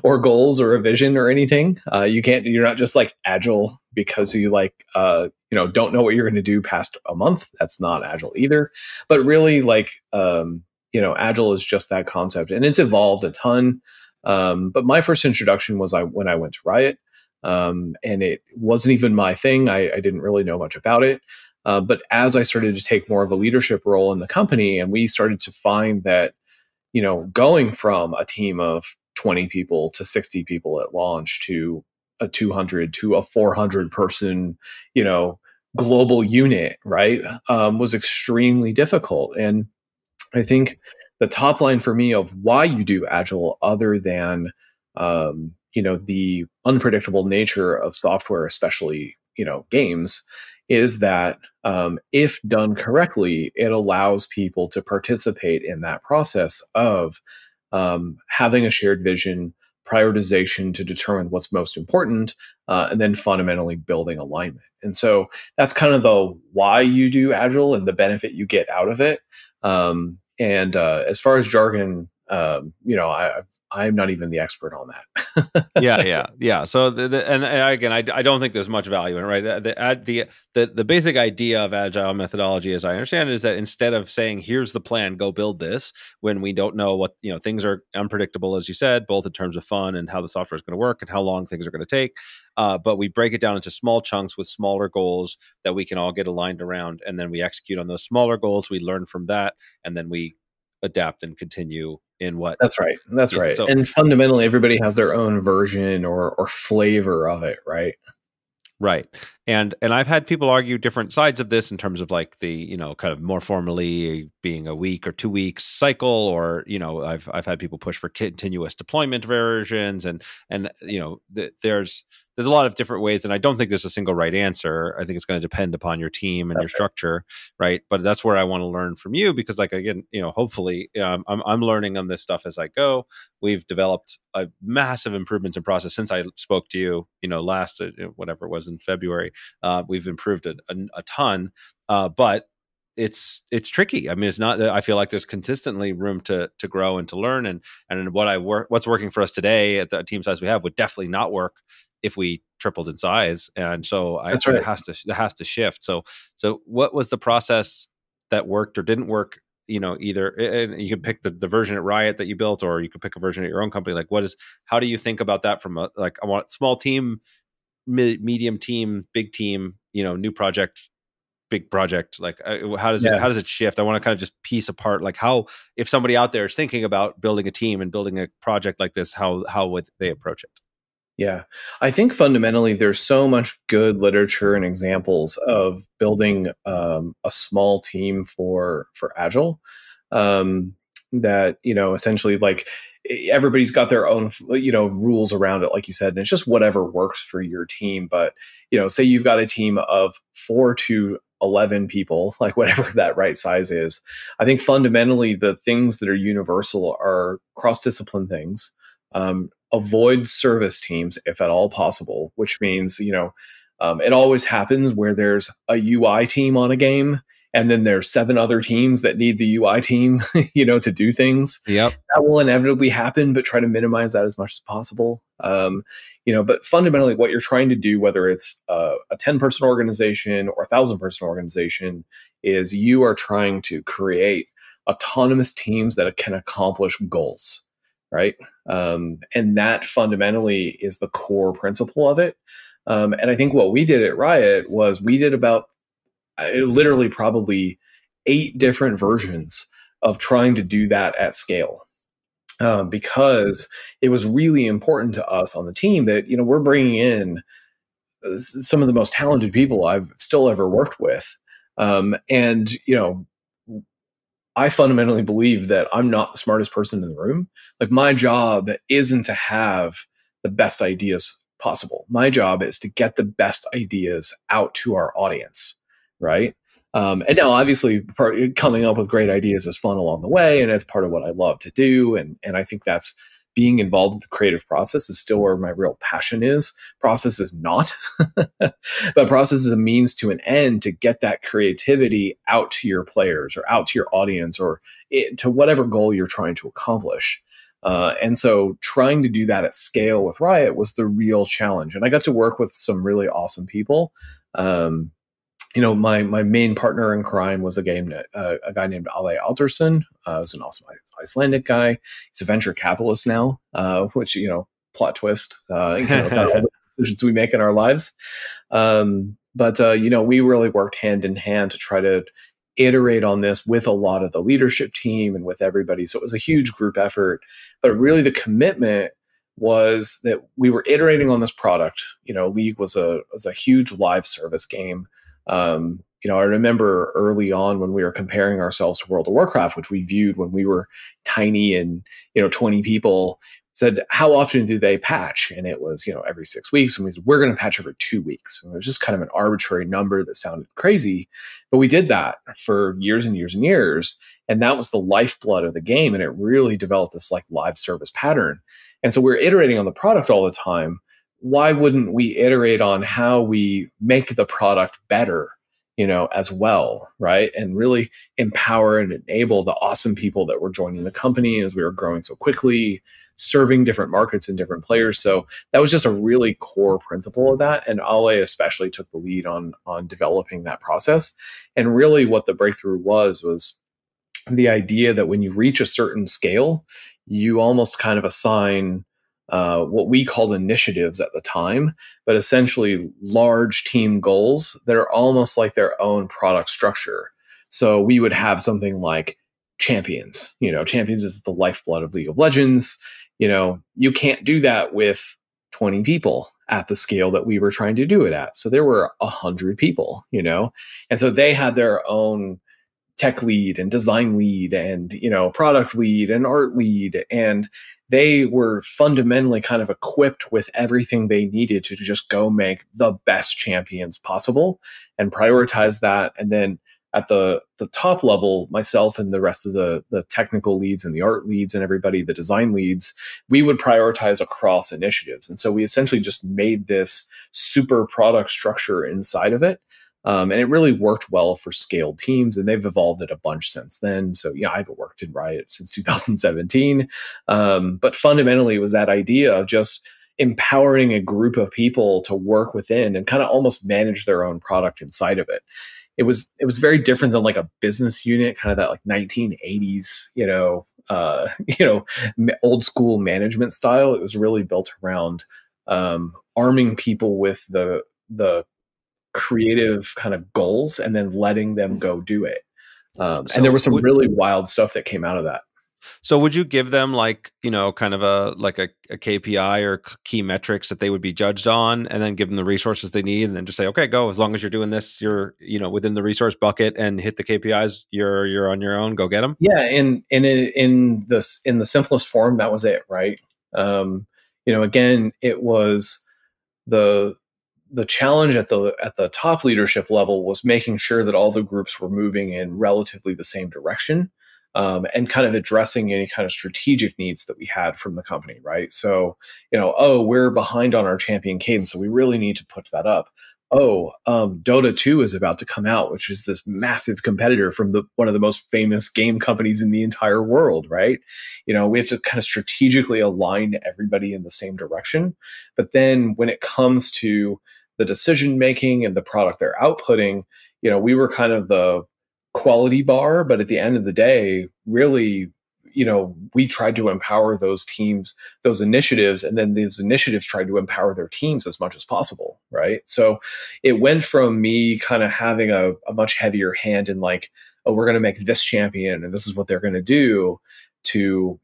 or goals or a vision or anything. You're not just like agile because you like, don't know what you're going to do past a month. That's not agile either. But really, like, agile is just that concept, and it's evolved a ton. But my first introduction was when I went to Riot, and it wasn't even my thing. I didn't really know much about it. But as I started to take more of a leadership role in the company, and we started to find that, going from a team of 20 people to 60 people at launch to a 200 to a 400 person, global unit, right, was extremely difficult. And I think the top line for me of why you do agile, other than the unpredictable nature of software, especially games, is that if done correctly, it allows people to participate in that process of having a shared vision, prioritization to determine what's most important, and then fundamentally building alignment. And so that's kind of the why you do agile and the benefit you get out of it. And as far as jargon, I'm not even the expert on that. Yeah. So and again, I don't think there's much value in it, right? The basic idea of agile methodology, as I understand it, is that instead of saying here's the plan, go build this, when we don't know what, things are unpredictable, as you said, both in terms of fun and how the software is going to work and how long things are going to take. But we break it down into small chunks with smaller goals that we can all get aligned around, and then we execute on those smaller goals. We learn from that, and then we adapt and continue in what. That's right. So, and fundamentally, everybody has their own version or flavor of it, right? Right. And I've had people argue different sides of this in terms of like the, kind of more formally being a week or 2 weeks cycle, or, I've had people push for continuous deployment versions, and there's a lot of different ways, and I don't think there's a single right answer. I think it's going to depend upon your team and your structure, right? But that's where I want to learn from you, because, like, again, hopefully, I'm learning on this stuff as I go. We've developed a massive improvements in process since I spoke to you, last whatever it was in February. We've improved a ton, but it's tricky. I mean, it's not that I feel like there's consistently room to grow and to learn, and what's working for us today at the team size we have would definitely not work if we tripled in size. And so it has to shift. So what was the process that worked or didn't work? Either, and you can pick the version at Riot that you built, or you could pick a version at your own company. Like, how do you think about that from I want small team, medium team, big team, new project, big project? Like, how does it shift? I want to kind of just piece apart, like, how, if somebody out there is thinking about building a team and building a project like this, how would they approach it? Yeah, I think fundamentally there's so much good literature and examples of building a small team for Agile, that essentially, like, everybody's got their own rules around it, like you said, and it's just whatever works for your team. But say you've got a team of 4 to 11 people, like whatever that right size is. I think fundamentally the things that are universal are cross-discipline things. Avoid service teams if at all possible, which means, it always happens where there's a UI team on a game, and then there's 7 other teams that need the UI team, to do things. Yep. That will inevitably happen, but try to minimize that as much as possible. But fundamentally what you're trying to do, whether it's a 10-person organization or 1,000-person organization, is you are trying to create autonomous teams that can accomplish goals. Right. And that fundamentally is the core principle of it. And I think what we did at Riot was we did about literally probably 8 different versions of trying to do that at scale. Because it was really important to us on the team that, we're bringing in some of the most talented people I've still ever worked with. And I fundamentally believe that I'm not the smartest person in the room. Like, my job isn't to have the best ideas possible. My job is to get the best ideas out to our audience, right? And now, obviously, coming up with great ideas is fun along the way, and it's part of what I love to do. And I think that's being involved in the creative process is still where my real passion is. Process is not, but process is a means to an end to get that creativity out to your players or out to your audience or to whatever goal you're trying to accomplish. And so trying to do that at scale with Riot was the real challenge. And I got to work with some really awesome people. My main partner in crime was a guy named Ale Alderson. Who's an awesome Icelandic guy. He's a venture capitalist now, which, plot twist, about all the decisions we make in our lives. But we really worked hand in hand to try to iterate on this with a lot of the leadership team and with everybody. So it was a huge group effort, but really the commitment was that we were iterating on this product. League was a huge live service game. I remember early on when we were comparing ourselves to World of Warcraft, which we viewed when we were tiny and, 20 people, said, how often do they patch? And it was, every 6 weeks. And we said, we're going to patch every 2 weeks. And it was just kind of an arbitrary number that sounded crazy. But we did that for years and years and years. And that was the lifeblood of the game. And it really developed this like live service pattern. And so we're iterating on the product all the time. Why wouldn't we iterate on how we make the product better, as well, right? And really empower and enable the awesome people that were joining the company as we were growing so quickly, serving different markets and different players. So that was just a really core principle of that. And Ale especially took the lead on developing that process. And really what the breakthrough was the idea that when you reach a certain scale, you almost kind of assign what we called initiatives at the time, but essentially large team goals that are almost like their own product structure. So we would have something like champions. Champions is the lifeblood of League of Legends. You can't do that with 20 people at the scale that we were trying to do it at. So there were 100 people, and so they had their own tech lead and design lead and, product lead and art lead. And they were fundamentally kind of equipped with everything they needed to just go make the best champions possible and prioritize that. And then at the top level, myself and the rest of the technical leads and the art leads and everybody, the design leads, we would prioritize across initiatives. And so we essentially just made this super product structure inside of it. And it really worked well for scaled teams, and they've evolved it a bunch since then. So, I've worked in Riot since 2017. But fundamentally, it was that idea of just empowering a group of people to work within and kind of almost manage their own product inside of it. It was very different than like a business unit, kind of that like 1980s, old school management style. It was really built around arming people with the creative kind of goals and then letting them go do it. And there was some really wild stuff that came out of that. So would you give them kind of a KPI or key metrics that they would be judged on, and then give them the resources they need, and then just say, okay, go, as long as you're doing this, you're, within the resource bucket and hit the KPIs, you're on your own, go get them? Yeah. And in the simplest form, that was it. Right. Again, it was the challenge at the top leadership level was making sure that all the groups were moving in relatively the same direction, and kind of addressing any kind of strategic needs that we had from the company, right? So, we're behind on our champion cadence, so we really need to put that up. Dota 2 is about to come out, which is this massive competitor from one of the most famous game companies in the entire world, right? We have to kind of strategically align everybody in the same direction. But then when it comes to the decision making and the product they're outputting, we were kind of the quality bar, but at the end of the day, really, we tried to empower those teams, those initiatives, and then those initiatives tried to empower their teams as much as possible, right? So it went from me kind of having a much heavier hand in like, we're going to make this champion and this is what they're going to do, to,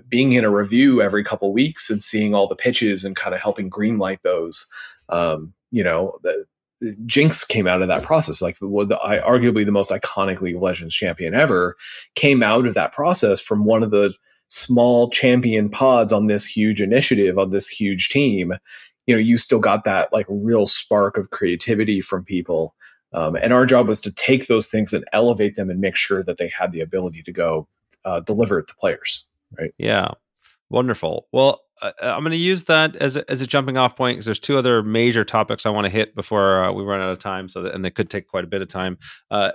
being in a review every couple of weeks and seeing all the pitches and kind of helping greenlight those. The Jinx came out of that process. Like arguably the most iconic League of Legends champion ever came out of that process from one of the small champion pods on this huge initiative, on this huge team. You still got that like real spark of creativity from people. And our job was to take those things and elevate them and make sure that they had the ability to go deliver it to players. Right. Yeah. Wonderful. Well, I'm going to use that as a jumping off point because there's two other major topics I want to hit before we run out of time. And they could take quite a bit of time,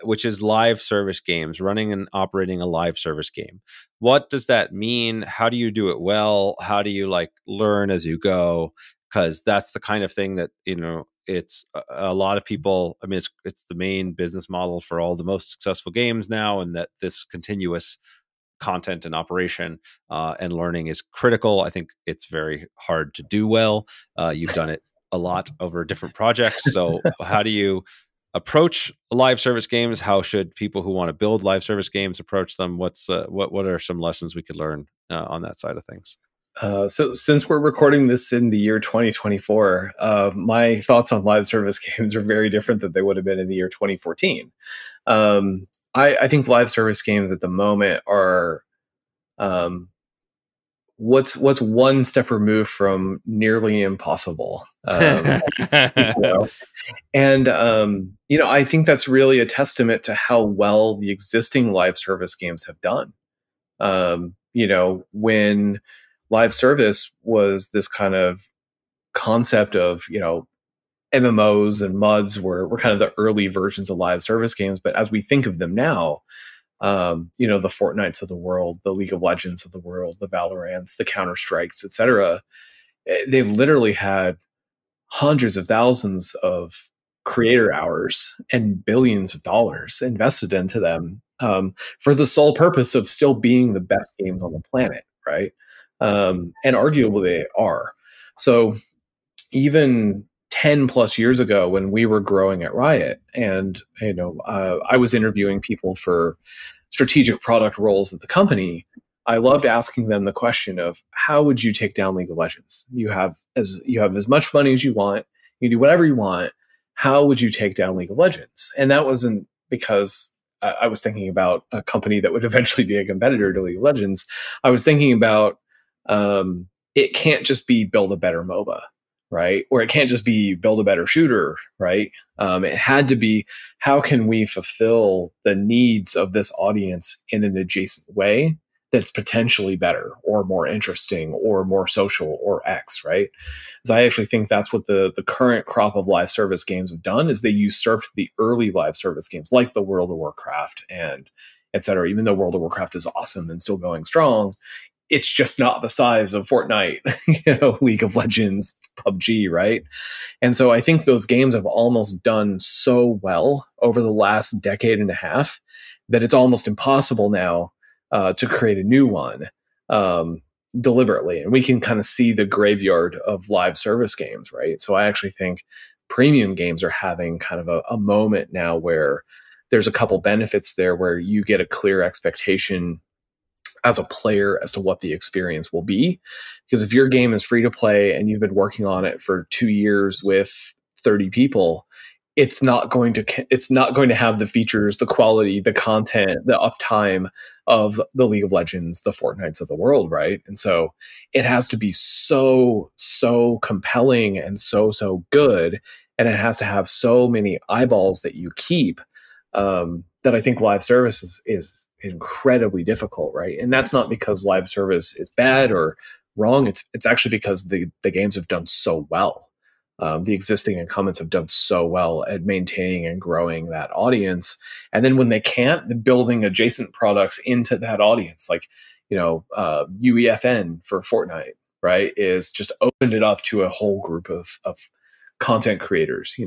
which is live service games, running and operating a live service game. What does that mean? How do you do it well? How do you learn as you go? Because that's the kind of thing that, it's a lot of people. I mean, it's the main business model for all the most successful games now, and that this continuous content and operation and learning is critical. I think it's very hard to do well. You've done it a lot over different projects. So how do you approach live service games? How should people who want to build live service games approach them? What are some lessons we could learn on that side of things? So since we're recording this in the year 2024, my thoughts on live service games are very different than they would have been in the year 2014. I think live service games at the moment are what's one step removed from nearly impossible. And I think that's really a testament to how well the existing live service games have done. When live service was this kind of concept of, MMOs and MUDs were kind of the early versions of live service games. But as we think of them now, the Fortnites of the world, the League of Legends of the world, the Valorants, the Counter-Strikes, etc., they've literally had hundreds of thousands of creator hours and billions of dollars invested into them for the sole purpose of still being the best games on the planet, right? And arguably they are. So even 10 plus years ago when we were growing at Riot and, I was interviewing people for strategic product roles at the company, I loved asking them the question of how would you take down League of Legends? You have as much money as you want, you do whatever you want. How would you take down League of Legends? And that wasn't because I was thinking about a company that would eventually be a competitor to League of Legends. I was thinking about it can't just be build a better MOBA, right? Or it can't just be build a better shooter, right? It had to be, how can we fulfill the needs of this audience in an adjacent way that's potentially better or more interesting or more social or X, right? Because I actually think that's what the current crop of live service games have done, is they usurped the early live service games like the World of Warcraft and et cetera. Even though World of Warcraft is awesome and still going strong, it's just not the size of Fortnite, League of Legends, PUBG, right? And so I think those games have almost done so well over the last decade and a half that it's almost impossible now to create a new one deliberately. And we can kind of see the graveyard of live service games, right? So I actually think premium games are having kind of a moment now where there's a couple benefits there where you get a clear expectation as a player as to what the experience will be. Because if your game is free to play and you've been working on it for 2 years with 30 people, it's not going to have the features, the quality, the content, the uptime of the League of Legends, the Fortnites of the world, right? And so it has to be so compelling and so good, and it has to have so many eyeballs that you keep that I think live service is incredibly difficult, right? And that's not because live service is bad or wrong. It's actually because the games have done so well. The existing incumbents have done so well at maintaining and growing that audience. And then when they can't, building adjacent products into that audience, like, UEFN for Fortnite, right, is just opened it up to a whole group of content creators.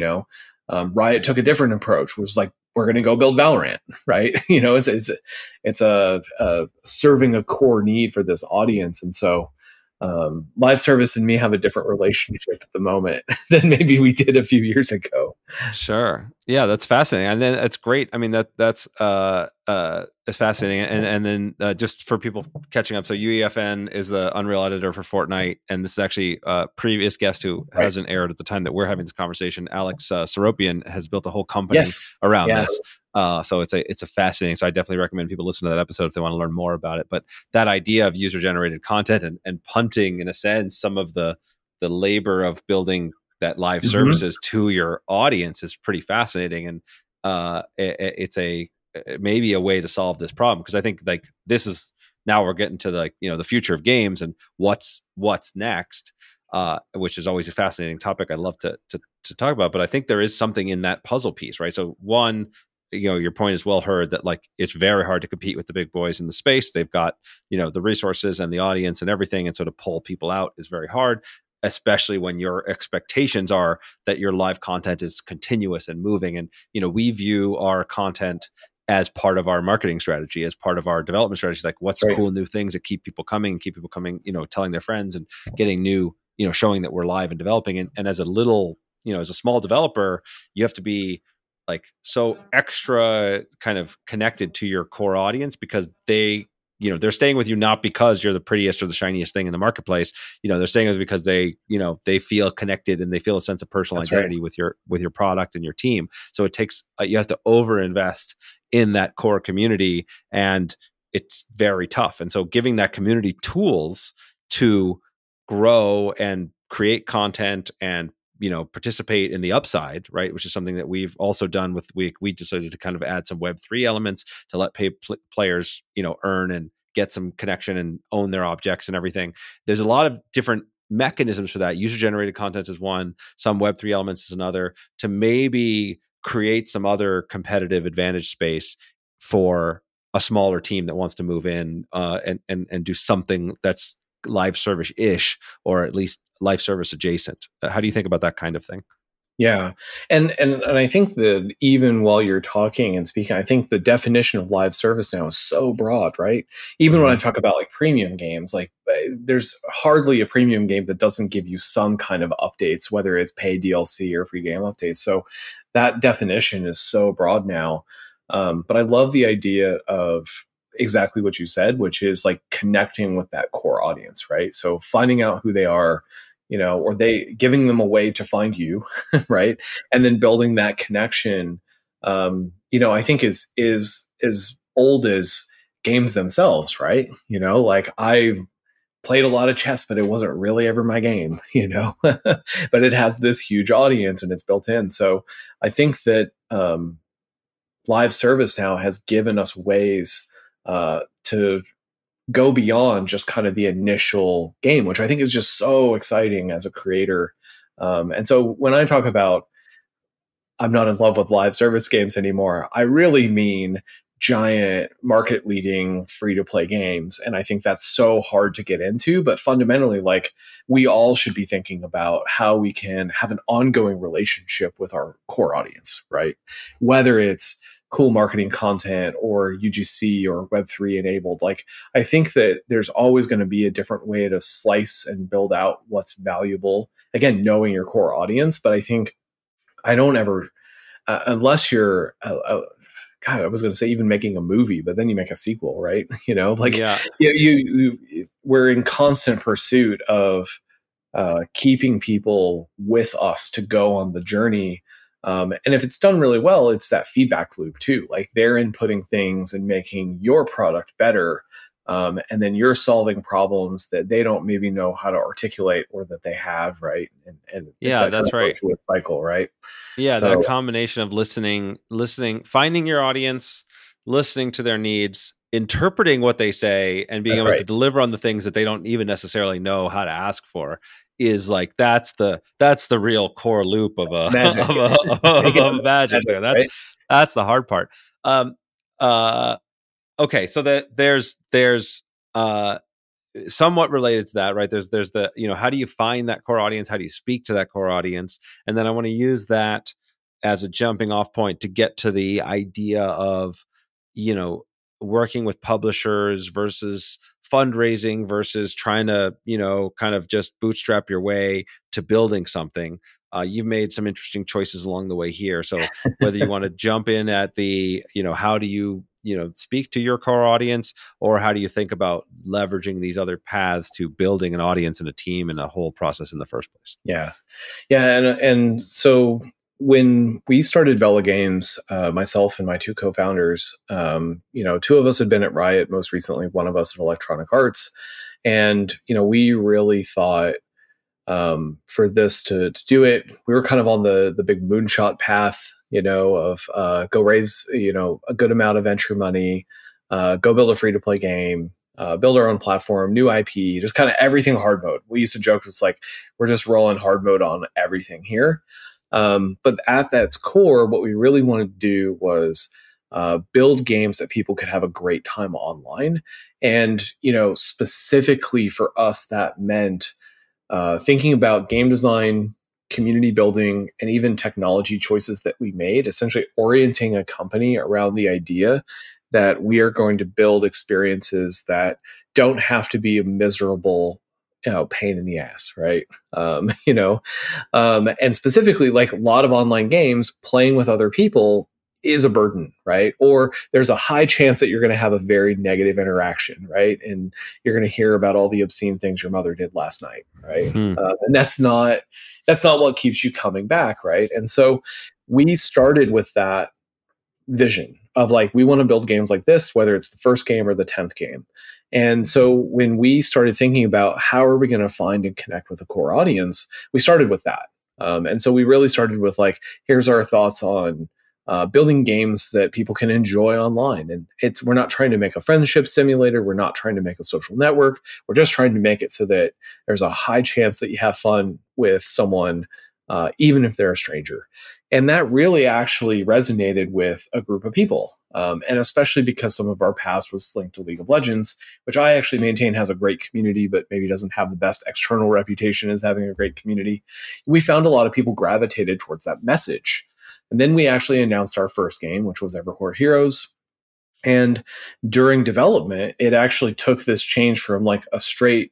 Riot took a different approach, was like, we're going to go build Valorant, right? It's a serving a core need for this audience. And so live service and me have a different relationship at the moment than maybe we did a few years ago. Sure. Yeah, that's fascinating. And then that's great. I mean, that's it's fascinating. And then just for people catching up, so UEFN is the Unreal editor for Fortnite, and this is actually a previous guest who hasn't aired at the time that we're having this conversation. Alex Seropian has built a whole company around this. So it's a fascinating. So I definitely recommend people listen to that episode if they want to learn more about it. But that idea of user generated content and punting, in a sense, some of the labor of building that live services to your audience is pretty fascinating. And it's maybe a way to solve this problem, because I think this is now we're getting to the, the future of games and what's next, which is always a fascinating topic I love to talk about. But I think there is something in that puzzle piece, right? So one, your point is well heard that like it's very hard to compete with the big boys in the space. They've got, the resources and the audience and everything. And so to pull people out is very hard, especially when your expectations are that your live content is continuous and moving. And, we view our content as part of our marketing strategy, as part of our development strategy, like what's cool new things that keep people coming, telling their friends and getting new, showing that we're live and developing. And as a little, as a small developer, you have to be like so extra kind of connected to your core audience because they're staying with you not because you're the prettiest or the shiniest thing in the marketplace. They're staying with you because they feel connected and they feel a sense of personal identity with your product and your team. So it takes you have to overinvest in that core community, and it's very tough. And so giving that community tools to grow and create content and participate in the upside, right? Which is something that we've also done with, we decided to kind of add some Web3 elements to let players, earn and get some connection and own their objects and everything. There's a lot of different mechanisms for that. User generated content is one, some Web3 elements is another, to maybe create some other competitive advantage space for a smaller team that wants to move in and do something that's live service-ish, or at least live service adjacent. How do you think about that kind of thing? Yeah. And I think that even while you're talking and speaking, I think the definition of live service now is so broad, right? Even when I talk about like premium games, like there's hardly a premium game that doesn't give you some kind of updates, whether it's paid DLC or free game updates. So that definition is so broad now. But I love the idea of exactly what you said, which is like connecting with that core audience, right? So finding out who they are, or they giving them a way to find you, right? And then building that connection, I think is as old as games themselves, right? Like I've played a lot of chess, but it wasn't really ever my game, but it has this huge audience and it's built in. So I think that live service now has given us ways to go beyond just kind of the initial game, which I think is just so exciting as a creator. And so when I talk about I'm not in love with live service games anymore, I really mean giant market leading free to play games. And I think that's so hard to get into, but fundamentally, like we all should be thinking about how we can have an ongoing relationship with our core audience, right? Whether it's cool marketing content or UGC or Web3 enabled. Like, I think that there's always going to be a different way to slice and build out what's valuable. Again, knowing your core audience. But I think I don't ever, unless you're, God, I was going to say even making a movie, but then you make a sequel, right? We're in constant pursuit of keeping people with us to go on the journey. And if it's done really well, it's that feedback loop too. Like they're inputting things and making your product better. And then you're solving problems that they don't maybe know how to articulate or that they have, right? And yeah, that's right. To a cycle, right? Yeah, so, that combination of listening, finding your audience, listening to their needs, interpreting what they say, and being able to deliver on the things that they don't even necessarily know how to ask for is like that's the real core loop of a magic. of magic there. That's the hard part. Okay, so that there's somewhat related to that, right? There's the, how do you find that core audience? How do you speak to that core audience? And then I want to use that as a jumping off point to get to the idea of, working with publishers versus fundraising versus trying to, kind of just bootstrap your way to building something. You've made some interesting choices along the way here. So whether you want to jump in at the, how do you, speak to your core audience, or how do you think about leveraging these other paths to building an audience and a team and a whole process in the first place? Yeah. And so when we started Vela Games, myself and my two co-founders, two of us had been at Riot most recently, one of us at Electronic Arts. And, we really thought for this to do it, we were kind of on the big moonshot path, of go raise, a good amount of venture money, go build a free to play game, build our own platform, new IP, just kind of everything hard mode. We used to joke, it's like, we're just rolling hard mode on everything here. But at its core, what we really wanted to do was build games that people could have a great time online. And, specifically for us, that meant thinking about game design, community building, and even technology choices that we made, essentially orienting a company around the idea that we are going to build experiences that don't have to be a miserable pain in the ass, right? And specifically, like a lot of online games, playing with other people is a burden, right? Or there's a high chance that you're going to have a very negative interaction, right? And you're going to hear about all the obscene things your mother did last night, right? And that's not what keeps you coming back, right? And so we started with that vision of like, we want to build games like this, whether it's the first game or the 10th game. And so when we started thinking about how are we going to find and connect with the core audience, we started with that. And so we really started with like, here's our thoughts on building games that people can enjoy online. And we're not trying to make a friendship simulator. We're not trying to make a social network. We're just trying to make it so that there's a high chance that you have fun with someone, even if they're a stranger. And that really actually resonated with a group of people. And especially because some of our past was linked to League of Legends, which I actually maintain has a great community, but maybe doesn't have the best external reputation as having a great community. We found a lot of people gravitated towards that message. And then we actually announced our first game, which was Evercore Heroes. And during development, it actually took this change from like a straight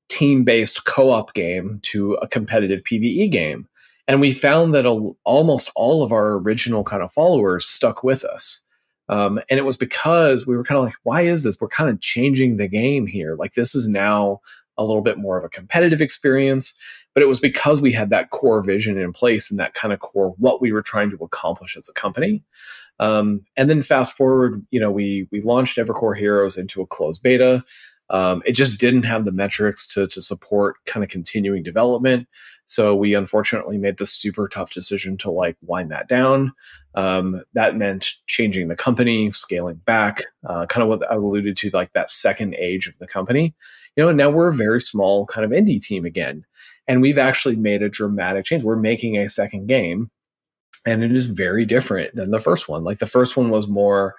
team-based co-op game to a competitive PvE game. And we found that almost all of our original kind of followers stuck with us. And it was because we were kind of like, why is this? We're kind of changing the game here. Like, this is now a little bit more of a competitive experience. But it was because we had that core vision in place and that kind of core what we were trying to accomplish as a company. And then fast forward, we launched Evercore Heroes into a closed beta. It just didn't have the metrics to support kind of continuing development. So we unfortunately made the super tough decision to like wind that down. That meant changing the company, scaling back, kind of what I alluded to, like that second age of the company. Now we're a very small kind of indie team again. And we've actually made a dramatic change. We're making a second game, and it is very different than the first one. Like the first one was more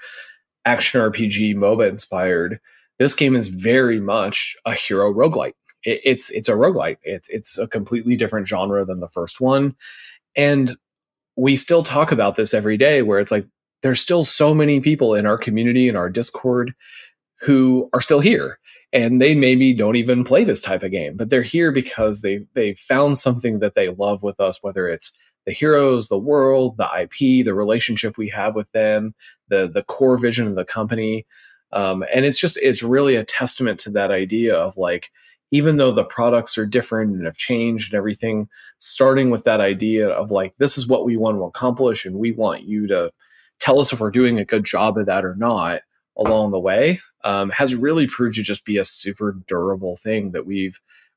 action RPG, MOBA inspired. This game is very much a hero roguelite. It's a roguelite. It's a completely different genre than the first one. And we still talk about this every day, where it's like, there's still so many people in our community, in our Discord, who are still here. And they maybe don't even play this type of game, but they're here because they found something that they love with us, whether it's the heroes, the world, the IP, the relationship we have with them, the core vision of the company. And it's really a testament to that idea of like, even though the products are different and have changed and everything, starting with that idea of like, this is what we want to accomplish, and we want you to tell us if we're doing a good job of that or not along the way, has really proved to just be a super durable thing that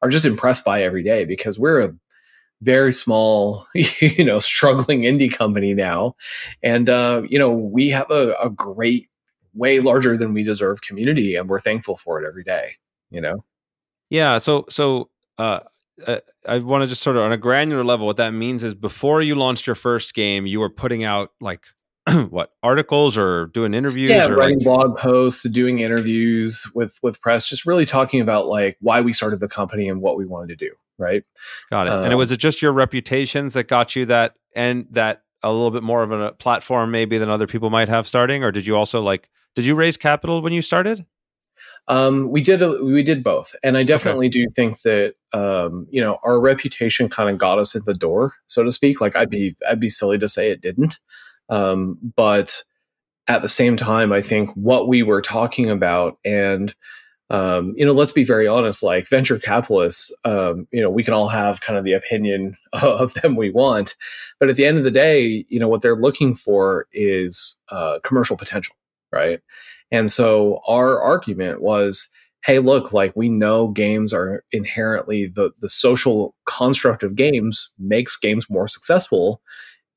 are just impressed by every day, because we're a very small, struggling indie company now. And, we have a great, way larger than we deserve community, and we're thankful for it every day, Yeah. So I want to just sort of on a granular level, what that means is before you launched your first game, you were putting out like what, articles or doing interviews? Yeah, or writing like blog posts, doing interviews with press, just really talking about like why we started the company and what we wanted to do. Right. Got it. And was it just your reputations that got you that, and that a little bit more of a platform maybe than other people might have starting? Or did you also did you raise capital when you started? We did both. And I definitely do think that, our reputation kind of got us in the door, so to speak. Like I'd be silly to say it didn't. But at the same time, I think what we were talking about, and, let's be very honest, like venture capitalists, we can all have kind of the opinion of them we want, but at the end of the day, what they're looking for is commercial potential, right? And so our argument was, hey, look, like we know games are inherently the social construct of games makes games more successful.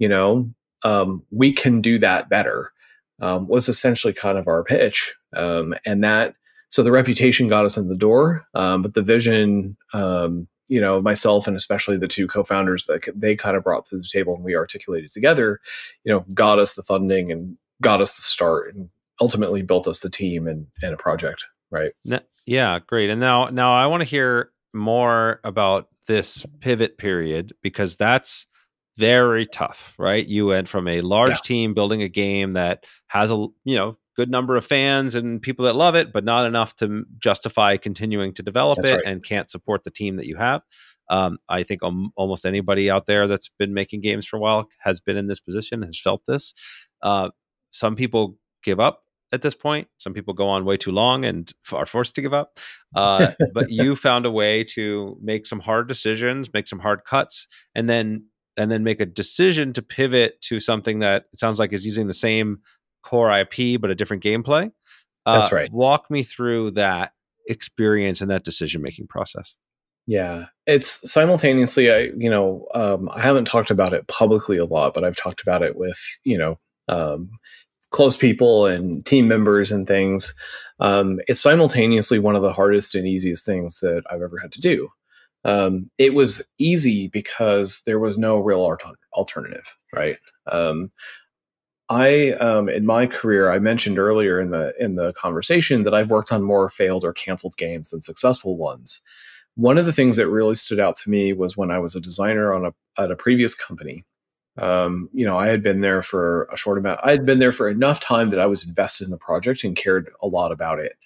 We can do that better, was essentially kind of our pitch. And that So the reputation got us in the door, but the vision, myself and especially the two co-founders that they kind of brought to the table and we articulated together, got us the funding and got us the start and ultimately built us the team and a project. Right. Yeah, great. And now I want to hear more about this pivot period, because that's very tough, right? You went from a large team building a game that has a good number of fans and people that love it, but not enough to justify continuing to develop That's it, right. and can't support the team that you have. I think almost anybody out there that's been making games for a while has been in this position, has felt this. Some people give up at this point. Some people go on way too long and are forced to give up. But you found a way to make some hard decisions, make some hard cuts, and then make a decision to pivot to something that it sounds like is using the same core IP but a different gameplay. That's right. Walk me through that experience and that decision-making process. Yeah, it's simultaneously. I haven't talked about it publicly a lot, but I've talked about it with um, close people and team members and things. It's simultaneously one of the hardest and easiest things that I've ever had to do. It was easy because there was no real alternative, right? In my career, I mentioned earlier in the conversation that I've worked on more failed or canceled games than successful ones. One of the things that really stood out to me was when I was a designer at a previous company. I had been there for a short amount. I had been there for enough time that I was invested in the project and cared a lot about it.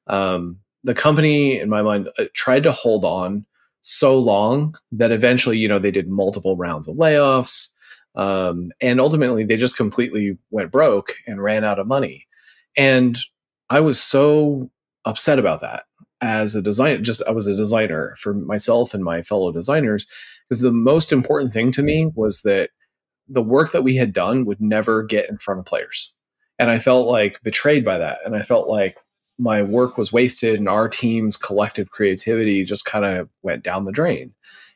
The company, in my mind, tried to hold on so long that eventually, they did multiple rounds of layoffs. And ultimately, they just completely went broke and ran out of money. And I was so upset about that as a designer. I was a designer for myself and my fellow designers, because the most important thing to me was that the work that we had done would never get in front of players. And I felt like betrayed by that. And I felt like my work was wasted and our team's collective creativity just kind of went down the drain.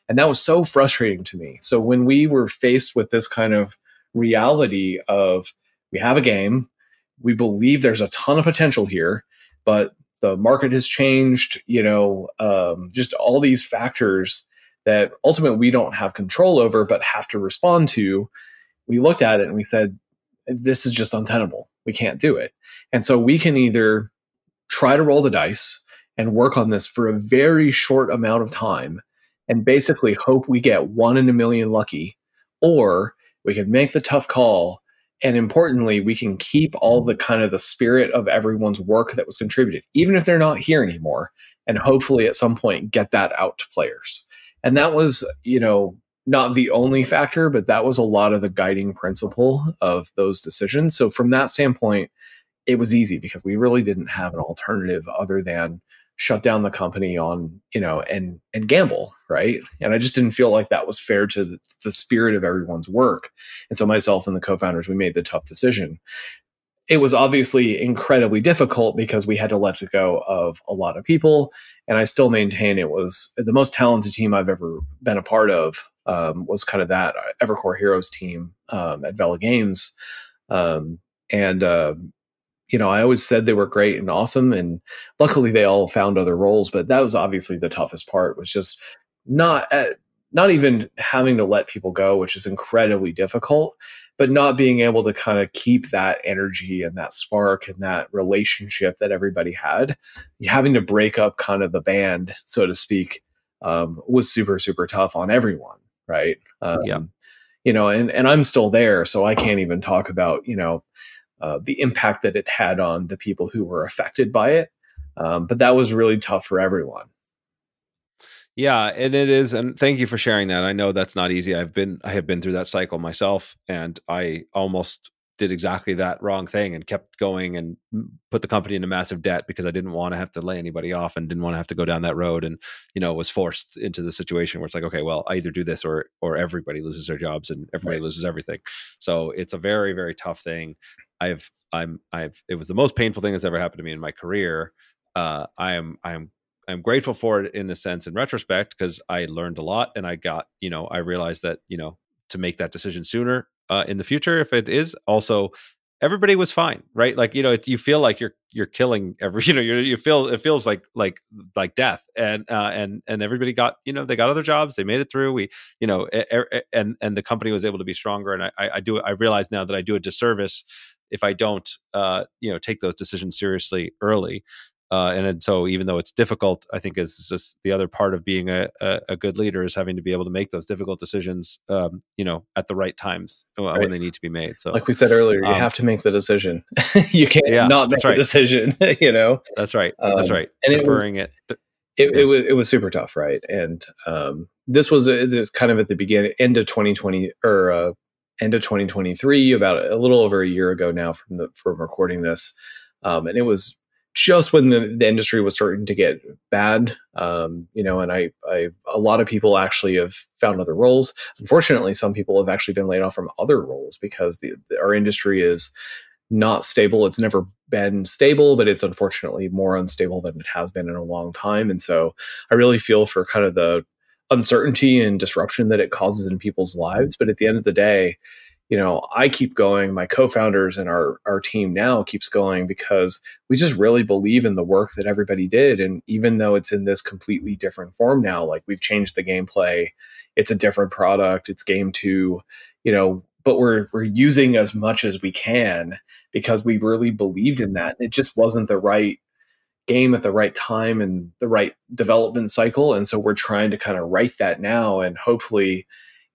And that was so frustrating to me. So when we were faced with this kind of reality of, we have a game, we believe there's a ton of potential here, but the market has changed, just all these factors that ultimately we don't have control over, but have to respond to. We looked at it and we said, this is just untenable. We can't do it. And so we can either try to roll the dice and work on this for a very short amount of time and basically hope we get 1 in a million lucky, or we can make the tough call. And importantly, we can keep all the kind of the spirit of everyone's work that was contributed, even if they're not here anymore, and hopefully at some point get that out to players. And that was, not the only factor, but that was a lot of the guiding principle of those decisions. So from that standpoint, it was easy because we really didn't have an alternative other than shut down the company on, and gamble, right? And I just didn't feel like that was fair to the spirit of everyone's work. And so myself and the co-founders, we made the tough decision. It was obviously incredibly difficult because we had to let go of a lot of people. And I still maintain it was the most talented team I've ever been a part of, was kind of that Evercore Heroes team at Vela Games. I always said they were great and awesome, and luckily they all found other roles. But that was obviously the toughest part, was just not even having to let people go, which is incredibly difficult, but not being able to kind of keep that energy and that spark and that relationship that everybody had. Having to break up kind of the band, so to speak, was super, super tough on everyone, right? And I'm still there, so I can't even talk about, the impact that it had on the people who were affected by it. But that was really tough for everyone. Yeah, and it is, and thank you for sharing that. I know that's not easy. I have been through that cycle myself, and I almost did exactly that wrong thing and kept going and put the company into massive debt because I didn't want to have to lay anybody off and didn't want to have to go down that road, and was forced into the situation where it's like, okay, well, I either do this or everybody loses their jobs and everybody loses everything. So it's a very, very tough thing. It was the most painful thing that's ever happened to me in my career. I'm grateful for it in a sense, in retrospect, because I learned a lot and I realized that, to make that decision sooner in the future, if it is also everybody was fine, right? Like, you feel like you're killing every, you feel, it feels like death, and everybody got, they got other jobs, they made it through. We, and the company was able to be stronger. And I realize now that I do a disservice if I don't, take those decisions seriously early. And so even though it's difficult, I think it's just the other part of being a good leader is having to be able to make those difficult decisions, at the right times Right. when they need to be made. So, like we said earlier, you have to make the decision. You can't not make the decision. That's right. That's right. And Deferring it was super tough, right? And this was kind of at the beginning, end of 2020 or end of 2023, about a little over a year ago now from recording this, and it was just when the industry was starting to get bad, and a lot of people actually have found other roles. Unfortunately, some people have actually been laid off from other roles because our industry is not stable. It's never been stable, but it's unfortunately more unstable than it has been in a long time. And so I really feel for kind of the uncertainty and disruption that it causes in people's lives. But at the end of the day, I keep going. My co-founders and our team now keeps going because we just really believe in the work that everybody did. And even though it's in this completely different form now, like we've changed the gameplay, it's a different product, it's game 2, but we're using as much as we can because we really believed in that. It just wasn't the right game at the right time and the right development cycle. And so we're trying to kind of right that now, and hopefully,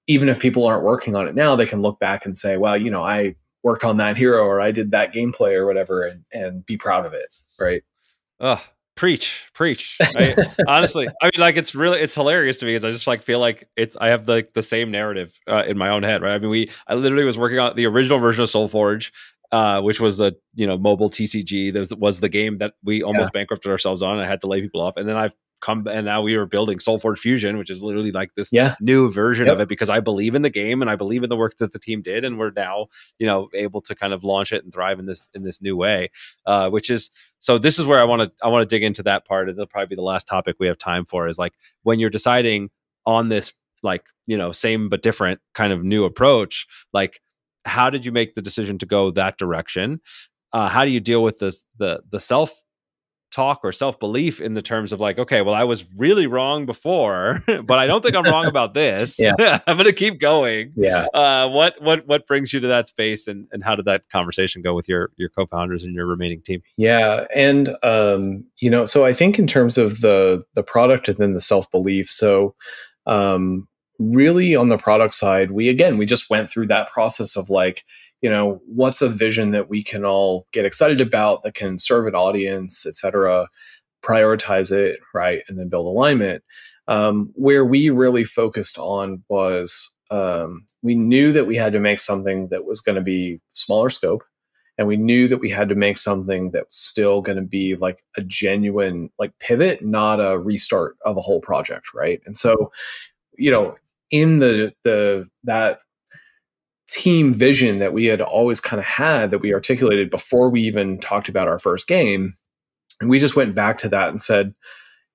even if people aren't working on it now, they can look back and say, well, I worked on that hero, or I did that gameplay or whatever, and be proud of it. Right. Preach. Honestly, I mean, like, it's hilarious to me because I just feel like I have the same narrative in my own head. Right. I mean, I literally was working on the original version of Soulforge, which was a, mobile TCG. That was the game that we almost bankrupted ourselves on. I had to lay people off. And then and now we are building Soulforge Fusion, which is literally like this new version of it because I believe in the game and I believe in the work that the team did, and we're now able to kind of launch it and thrive in this new way, which is, so this is where I want to dig into that part. It'll probably be the last topic we have time for, is like when you're deciding on this, like, same but different kind of new approach, like how did you make the decision to go that direction? How do you deal with the self talk or self-belief in the terms of like, okay, well, I was really wrong before, but I don't think I'm wrong about this. I'm going to keep going. What brings you to that space, and how did that conversation go with your co-founders and your remaining team? And so I think in terms of the product and then the self-belief, so really on the product side, we just went through that process of like, what's a vision that we can all get excited about that can serve an audience, et cetera, prioritize it, right, and then build alignment. Where we really focused on was we knew that we had to make something that was going to be smaller scope, and we knew that we had to make something that was still going to be like a genuine like pivot, not a restart of a whole project, right? And so, in that team vision that we had always kind of had, that we articulated before we even talked about our first game, and we just went back to that and said,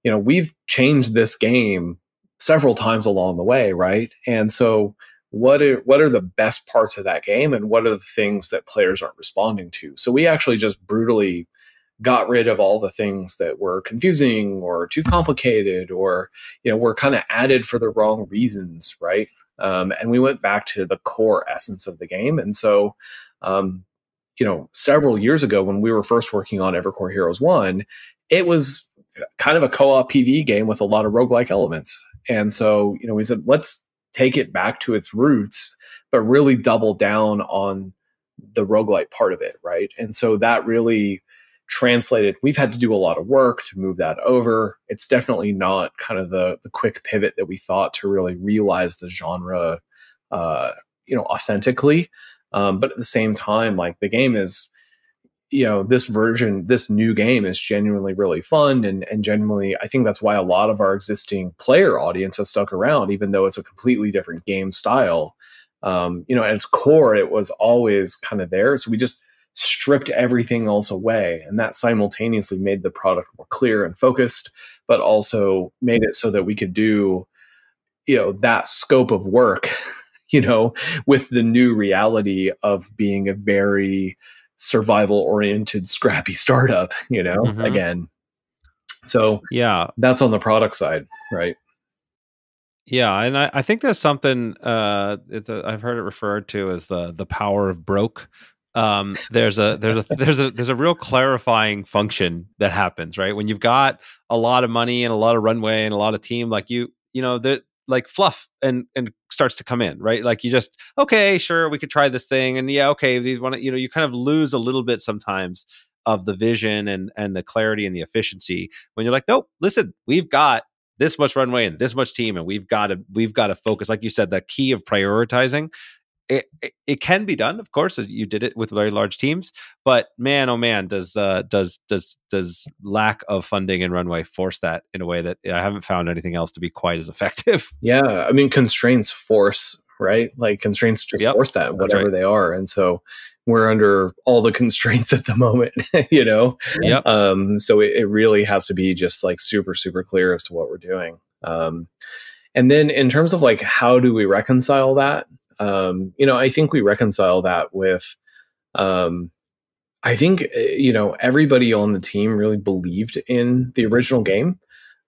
we've changed this game several times along the way, right? And so what are the best parts of that game, and what are the things that players aren't responding to? So we actually just brutally got rid of all the things that were confusing or too complicated, or were kind of added for the wrong reasons, right? And we went back to the core essence of the game. And so, several years ago when we were first working on Evercore Heroes 1, it was kind of a co-op PvE game with a lot of roguelike elements. And so, we said, let's take it back to its roots, but really double down on the roguelike part of it, right? And so that really translated. We've had to do a lot of work to move that over. It's definitely not kind of the quick pivot that we thought to really realize the genre, authentically. But at the same time, like the game is, this new game is genuinely really fun, and genuinely, I think that's why a lot of our existing player audience has stuck around, even though it's a completely different game style. At its core, it was always kind of there. So we just stripped everything else away, and that simultaneously made the product more clear and focused, but also made it so that we could do that scope of work with the new reality of being a very survival oriented, scrappy startup, again. So Yeah. that's on the product side, right? Yeah, and I think there's something I've heard it referred to as the power of broke. There's a real clarifying function that happens, right? When you've got a lot of money and a lot of runway and a lot of team, like that, like fluff and starts to come in, right? Like you just, okay, sure, we could try this thing, and yeah, okay, these one, you kind of lose a little bit sometimes of the vision and the clarity and the efficiency when you're like, nope, listen, we've got this much runway and this much team, and we've got to focus. Like you said, the key of prioritizing. It can be done, of course, as you did it with very large teams. But man, oh man, does lack of funding and runway force that in a way that I haven't found anything else to be quite as effective. Yeah, I mean, constraints force, right? Like constraints just force that, whatever they are, and so we're under all the constraints at the moment, Yep. So it really has to be just like super, super clear as to what we're doing. And then in terms of like, how do we reconcile that? I think we reconcile that with, I think, everybody on the team really believed in the original game.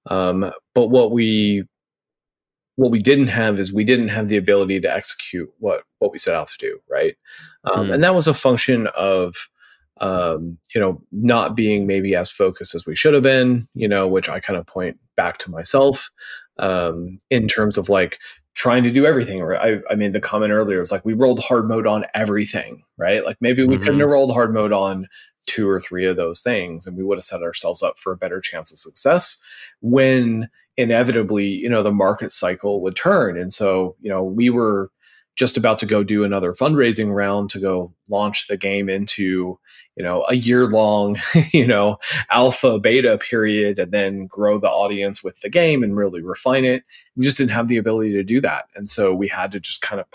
But what we didn't have is we didn't have the ability to execute what we set out to do, right? And that was a function of not being maybe as focused as we should have been, which I kind of point back to myself in terms of like trying to do everything. Right? I made the comment earlier, it was like we rolled hard mode on everything, right? Like maybe we couldn't have rolled hard mode on 2 or 3 of those things, and we would have set ourselves up for a better chance of success when inevitably, the market cycle would turn. And so, we were just about to go do another fundraising round to go launch the game into, a year-long, alpha beta period, and then grow the audience with the game and really refine it. We just didn't have the ability to do that. And so we had to just kind of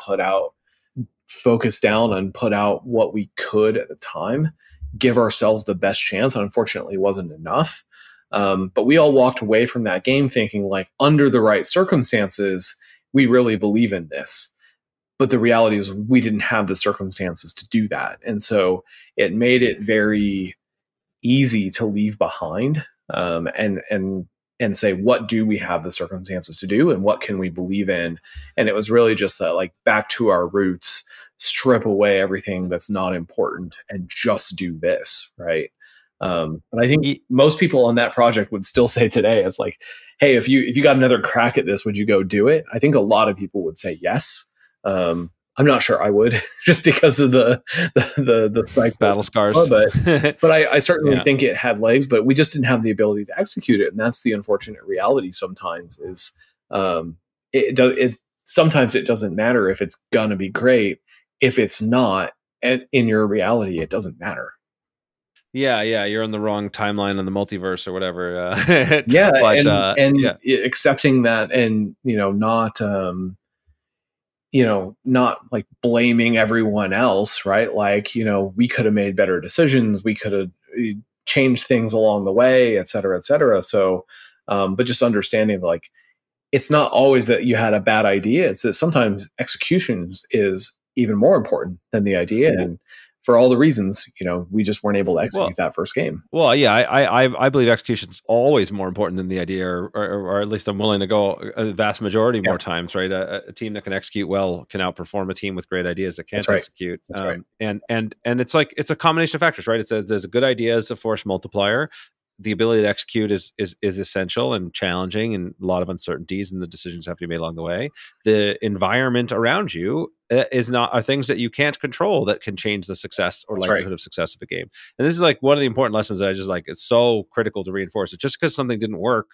focus down and put out what we could at the time, give ourselves the best chance. Unfortunately, it wasn't enough. But we all walked away from that game thinking like, under the right circumstances, we really believe in this. But the reality is we didn't have the circumstances to do that. And so it made it very easy to leave behind and say, what do we have the circumstances to do and what can we believe in? And it was really just that, like, back to our roots, strip away everything that's not important and just do this, right? But I think most people on that project would still say today, it's like, hey, if you got another crack at this, would you go do it? I think a lot of people would say yes. I'm not sure I would, just because of the cycle battle scars. But I certainly think it had legs, but we just didn't have the ability to execute it, and that's the unfortunate reality. Sometimes is sometimes it doesn't matter if it's gonna be great. If it's not, and in your reality, it doesn't matter. Yeah, you're on the wrong timeline on the multiverse or whatever. But accepting that, and not like blaming everyone else, right? Like, we could have made better decisions. We could have changed things along the way, et cetera, et cetera. So, but just understanding, like, it's not always that you had a bad idea. It's that sometimes execution is even more important than the idea. And for all the reasons, we just weren't able to execute that first game. Well, yeah, I believe execution's always more important than the idea, or at least I'm willing to go a vast majority more times, right? A team that can execute well can outperform a team with great ideas that can't execute. That's right. And it's like, it's a combination of factors, right? There's a good idea as a force multiplier. The ability to execute is essential and challenging, and a lot of uncertainties, and the decisions have to be made along the way. The environment around you are things that you can't control that can change the success or likelihood of success of a game. And this is like one of the important lessons that I just like, it's so critical to reinforce. It just because something didn't work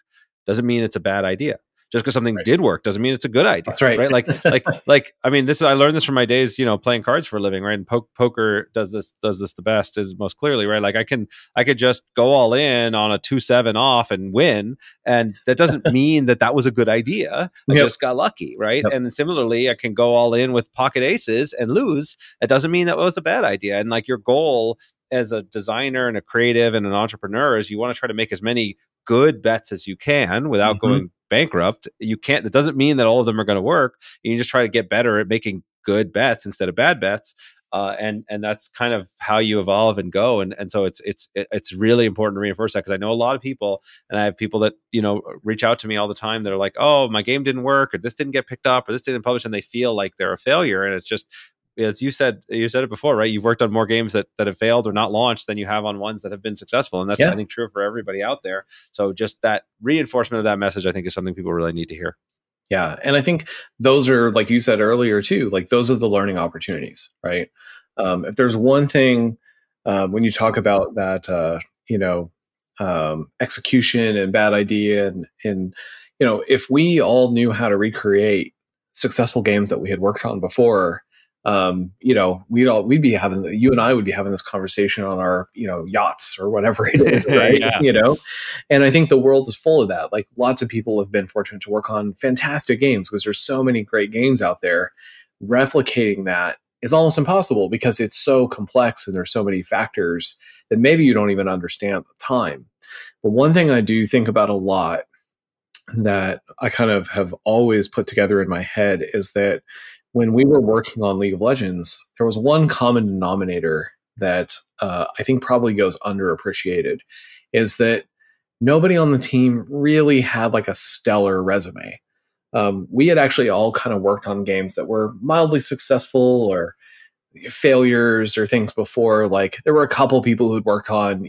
doesn't mean it's a bad idea. Just because something did work doesn't mean it's a good idea. That's right. Like, I mean, I learned this from my days, playing cards for a living, right? And poker does this the best, is most clearly, right? Like I could just go all in on a 2-7 off and win. And that doesn't mean that was a good idea. I just got lucky, right? Yep. And similarly, I can go all in with pocket aces and lose. It doesn't mean that was a bad idea. And like, your goal as a designer and a creative and an entrepreneur is you want to try to make as many good bets as you can without going bankrupt. You can't, that doesn't mean that all of them are going to work. You just try to get better at making good bets instead of bad bets. and that's kind of how you evolve and go. And so it's really important to reinforce that, because I know a lot of people, and I have people that reach out to me all the time. They're like, oh, my game didn't work, or this didn't get picked up, or this didn't publish, and they feel like they're a failure. And it's just, as you said it before, right? You've worked on more games that have failed or not launched than you have on ones that have been successful. And that's, I think, true for everybody out there. So just that reinforcement of that message, I think, is something people really need to hear. Yeah. And I think those are, like you said earlier too, like those are the learning opportunities, right? If there's one thing, when you talk about that, execution and bad idea, and if we all knew how to recreate successful games that we had worked on before, we'd be having, you and I would be having this conversation on our, yachts or whatever it is, right? Yeah. And I think the world is full of that. Like, lots of people have been fortunate to work on fantastic games because there's so many great games out there. Replicating that is almost impossible because it's so complex and there's so many factors that maybe you don't even understand at the time. But one thing I do think about a lot that I kind of have always put together in my head is that when we were working on League of Legends, there was one common denominator that I think probably goes underappreciated, is that nobody on the team really had like a stellar resume. We had actually all kind of worked on games that were mildly successful or failures or things before. Like, there were a couple people who'd worked on,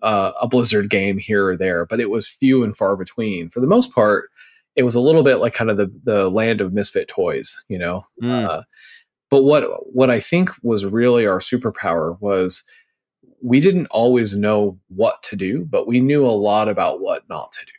a Blizzard game here or there, but it was few and far between. For the most part, it was a little bit like kind of the land of misfit toys, but what I think was really our superpower was we didn't always know what to do, but we knew a lot about what not to do.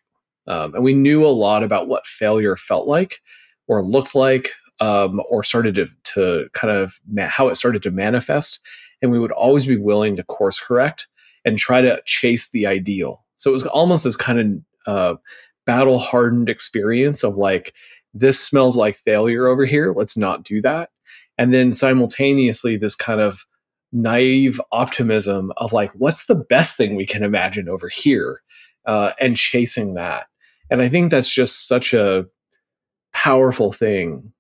And we knew a lot about what failure felt like or looked like, or started to kind of how it started to manifest. And we would always be willing to course correct and try to chase the ideal. So it was almost this kind of battle hardened experience of like, this smells like failure over here, let's not do that. And then simultaneously this kind of naive optimism of like, what's the best thing we can imagine over here, and chasing that. And I think that's just such a powerful thing,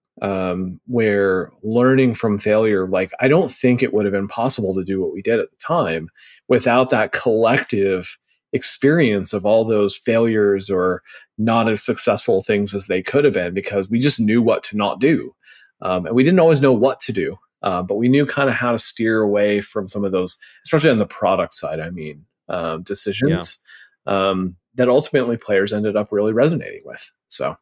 where learning from failure, like, I don't think it would have been possible to do what we did at the time without that collective experience of all those failures or not as successful things as they could have been, because we just knew what to not do. And we didn't always know what to do, but we knew kind of how to steer away from some of those, especially on the product side, decisions, that ultimately players ended up really resonating with. So.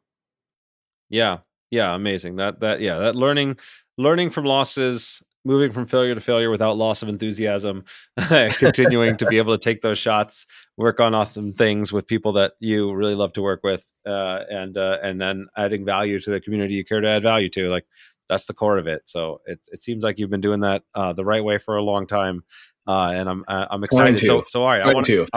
Yeah, amazing. That learning from losses, moving from failure to failure without loss of enthusiasm, continuing to be able to take those shots, work on awesome things with people that you really love to work with, and then adding value to the community you care to add value to. Like, that's the core of it. So it seems like you've been doing that the right way for a long time. And I'm excited. So all right, I want to,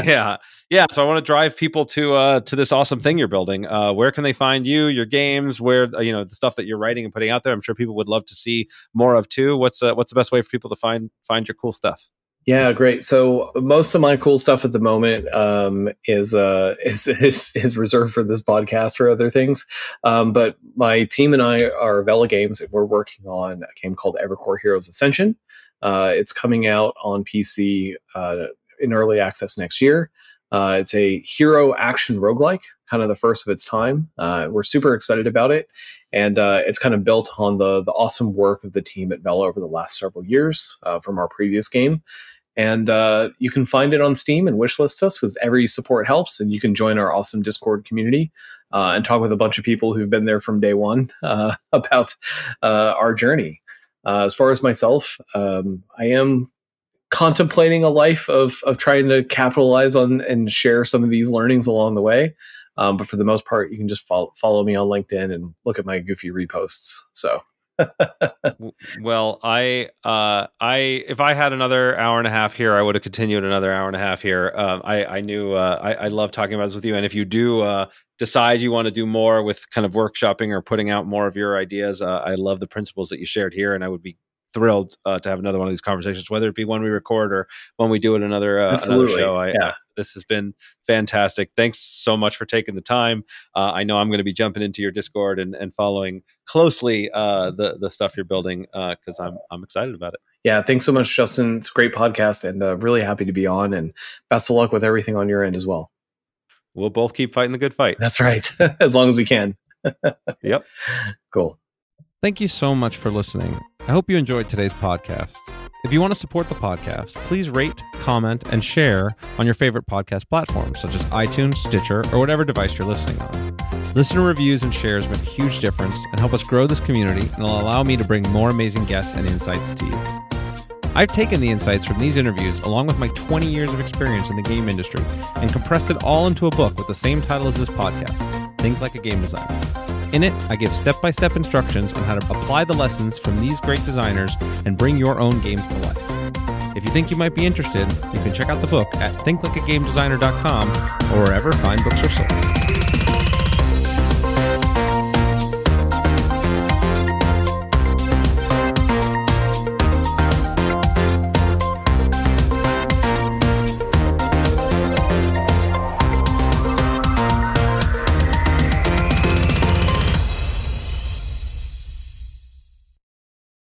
yeah. So I want to drive people to this awesome thing you're building. Where can they find you, your games, where the stuff that you're writing and putting out there? I'm sure people would love to see more of too. What's the best way for people to find your cool stuff? Yeah, great. So most of my cool stuff at the moment is reserved for this podcast or other things. But my team and I are Vela Games, and we're working on a game called Evercore Heroes Ascension. It's coming out on PC in early access next year. It's a hero action roguelike, kind of the first of its time. We're super excited about it. And it's kind of built on the awesome work of the team at Vela over the last several years from our previous game. And you can find it on Steam and wishlist us, because every support helps. And you can join our awesome Discord community and talk with a bunch of people who've been there from day one about our journey. As far as myself, I am contemplating a life of trying to capitalize on and share some of these learnings along the way. But for the most part, you can just follow me on LinkedIn and look at my goofy reposts. So. Well, I if I had another hour and a half here, I would have continued another hour and a half here. I knew I love talking about this with you, and if you do decide you want to do more with kind of workshopping or putting out more of your ideas, I love the principles that you shared here, and I would be thrilled to have another one of these conversations, whether it be when we record or when we do it another show. This has been fantastic. Thanks so much for taking the time. I know I'm going to be jumping into your Discord and following closely the stuff you're building because I'm excited about it. Yeah, thanks so much, Justin. It's a great podcast, and really happy to be on. And best of luck with everything on your end as well. We'll both keep fighting the good fight. That's right, as long as we can. Yep. Cool. Thank you so much for listening. I hope you enjoyed today's podcast. If you want to support the podcast, please rate, comment, and share on your favorite podcast platforms, such as iTunes, Stitcher, or whatever device you're listening on. Listener reviews and shares make a huge difference and help us grow this community and will allow me to bring more amazing guests and insights to you. I've taken the insights from these interviews, along with my 20 years of experience in the game industry, and compressed it all into a book with the same title as this podcast, Think Like a Game Designer. In it, I give step-by-step instructions on how to apply the lessons from these great designers and bring your own games to life. If you think you might be interested, you can check out the book at thinklikeagamedesigner.com or wherever fine books are sold.